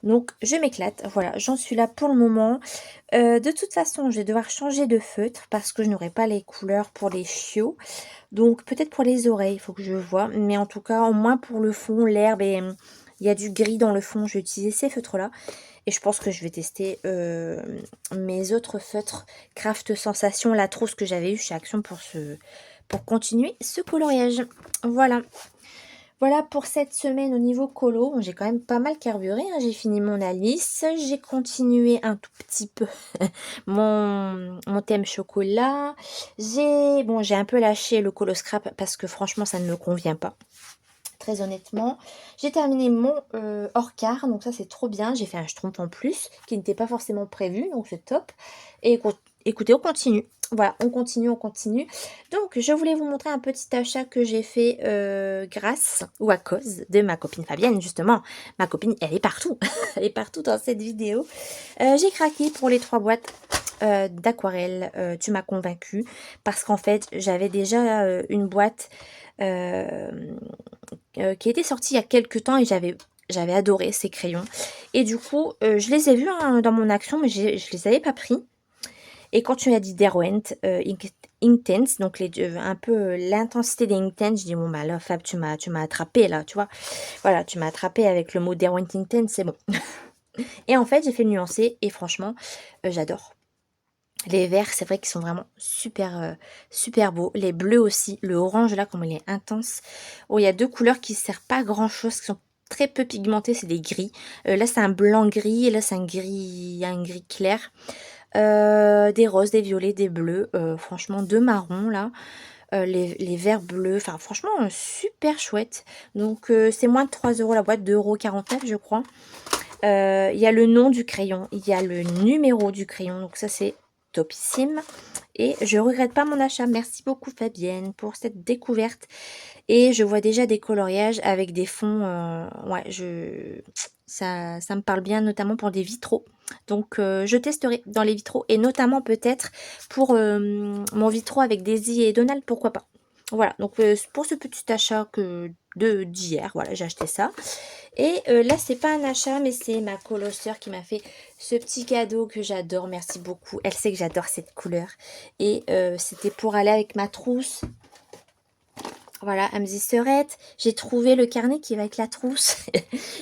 Donc, je m'éclate. Voilà, j'en suis là pour le moment. De toute façon, je vais devoir changer de feutre parce que je n'aurai pas les couleurs pour les chiots. Donc, peut-être pour les oreilles, il faut que je vois. Mais en tout cas, au moins pour le fond, l'herbe, et il y a du gris dans le fond. Je vais utiliser ces feutres-là. Et je pense que je vais tester mes autres feutres Craft Sensation, la trousse que j'avais eue chez Action pour continuer ce coloriage. Voilà. Voilà pour cette semaine au niveau colo. J'ai quand même pas mal carburé, hein. J'ai fini mon Alice. J'ai continué un tout petit peu mon thème chocolat. J'ai un peu lâché le colo scrap parce que franchement, ça ne me convient pas. Très honnêtement, j'ai terminé mon hors-quart, donc ça c'est trop bien. J'ai fait un schtroumpf en plus, qui n'était pas forcément prévu, donc c'est top. Et écoutez, on continue. Voilà, on continue. Donc, je voulais vous montrer un petit achat que j'ai fait grâce ou à cause de ma copine Fabienne, justement. Ma copine, elle est partout. Elle est partout dans cette vidéo. J'ai craqué pour les 3 boîtes d'aquarelle. Tu m'as convaincue. Parce qu'en fait, j'avais déjà une boîte qui était sortie il y a quelques temps et j'avais adoré ces crayons. Et du coup, je les ai vus hein, dans mon action, mais je les avais pas pris. Et quand tu m'as dit Derwent, Inktense, donc un peu l'intensité des Inktense, je dis bon bah là Fab, tu m'as attrapé là, tu vois. Voilà, tu m'as attrapé avec le mot Derwent Inktense, c'est bon. Et en fait, j'ai fait le nuancer et franchement, j'adore. Les verts, c'est vrai qu'ils sont vraiment super beaux. Les bleus aussi. Le orange, là, comme il est intense. Oh, il y a 2 couleurs qui ne servent pas à grand-chose, qui sont très peu pigmentées. C'est des gris. Là, c'est un blanc-gris. Et là, c'est un gris clair. Des roses, des violets, des bleus. Franchement, 2 marrons, là. Les verts bleus. Enfin, franchement, super chouette. Donc, c'est moins de 3 € la boîte. 2,49 € je crois. Il y a le nom du crayon. Il y a le numéro du crayon. Donc, ça, c'est topissime et je regrette pas mon achat. Merci beaucoup Fabienne pour cette découverte et je vois déjà des coloriages avec des fonds ouais, ça me parle bien, notamment pour des vitraux, donc je testerai dans les vitraux et notamment peut-être pour mon vitraux avec Daisy et Donald, pourquoi pas. Voilà, donc pour ce petit achat d'hier, voilà, j'ai acheté ça. Et là, c'est pas un achat, mais c'est ma colosseur qui m'a fait ce petit cadeau que j'adore. Merci beaucoup. Elle sait que j'adore cette couleur. Et c'était pour aller avec ma trousse. Voilà, elle me dit, Serette, j'ai trouvé le carnet qui va avec la trousse.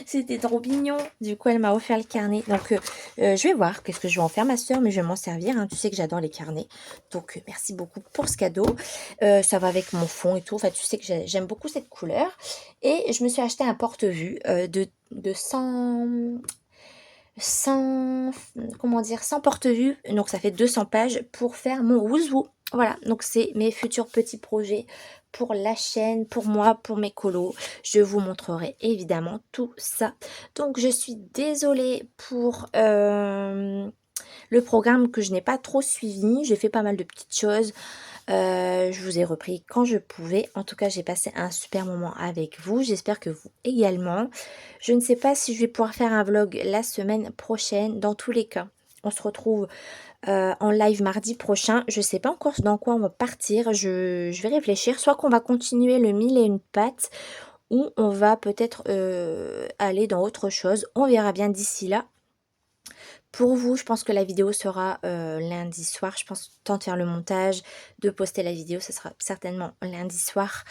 C'était trop mignon. Du coup, elle m'a offert le carnet. Donc, je vais voir qu'est-ce que je vais en faire, ma soeur, mais je vais m'en servir. Hein. Tu sais que j'adore les carnets. Donc, merci beaucoup pour ce cadeau. Ça va avec mon fond et tout. Enfin, tu sais que j'aime beaucoup cette couleur. Et je me suis acheté un porte-vue de 100, comment dire, 100 porte-vue. Donc, ça fait 200 pages pour faire mon wouzou. Voilà, donc c'est mes futurs petits projets pour la chaîne, pour moi, pour mes colos. Je vous montrerai évidemment tout ça. Donc je suis désolée pour le programme que je n'ai pas trop suivi. J'ai fait pas mal de petites choses. Je vous ai repris quand je pouvais. En tout cas, j'ai passé un super moment avec vous. J'espère que vous également. Je ne sais pas si je vais pouvoir faire un vlog la semaine prochaine. Dans tous les cas, on se retrouve en live mardi prochain. Je sais pas encore dans quoi on va partir. Je vais réfléchir. Soit qu'on va continuer le 1001 pâtes ou on va peut-être aller dans autre chose. On verra bien d'ici là. Pour vous, je pense que la vidéo sera lundi soir. Je pense temps de faire le montage, de poster la vidéo. Ce sera certainement lundi soir.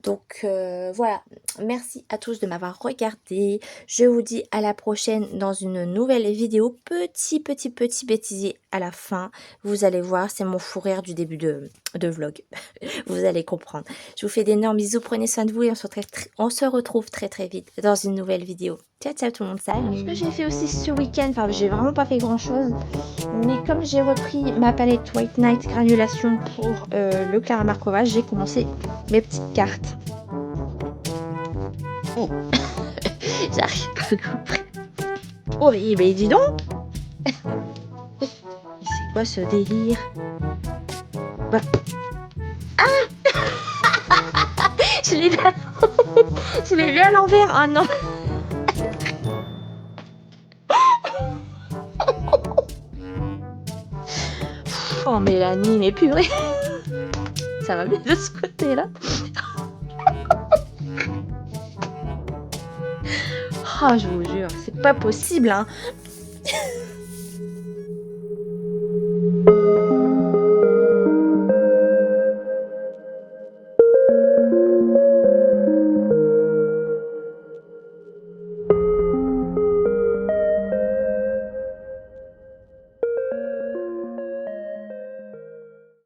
Donc voilà, merci à tous de m'avoir regardé. Je vous dis à la prochaine dans une nouvelle vidéo. Petit bêtisier à la fin. Vous allez voir, c'est mon fou rire du début de vlog. Vous allez comprendre. Je vous fais d'énormes bisous. Prenez soin de vous et on se retrouve très vite dans une nouvelle vidéo. Ciao tout le monde, salut. Ce que j'ai fait aussi ce week-end, enfin j'ai vraiment pas fait grand chose. Mais comme j'ai repris ma palette White Night granulation pour le Clara Markova, j'ai commencé mes petites cartes. Oh. J'arrive pas à couper. Oh mais dis donc. C'est quoi ce délire? Bah. Ah. Je l'ai vu à l'envers. Ah non. Oh Mélanie, mais purée. Ça va bien de ce côté-là. Oh, je vous jure, c'est pas possible, hein.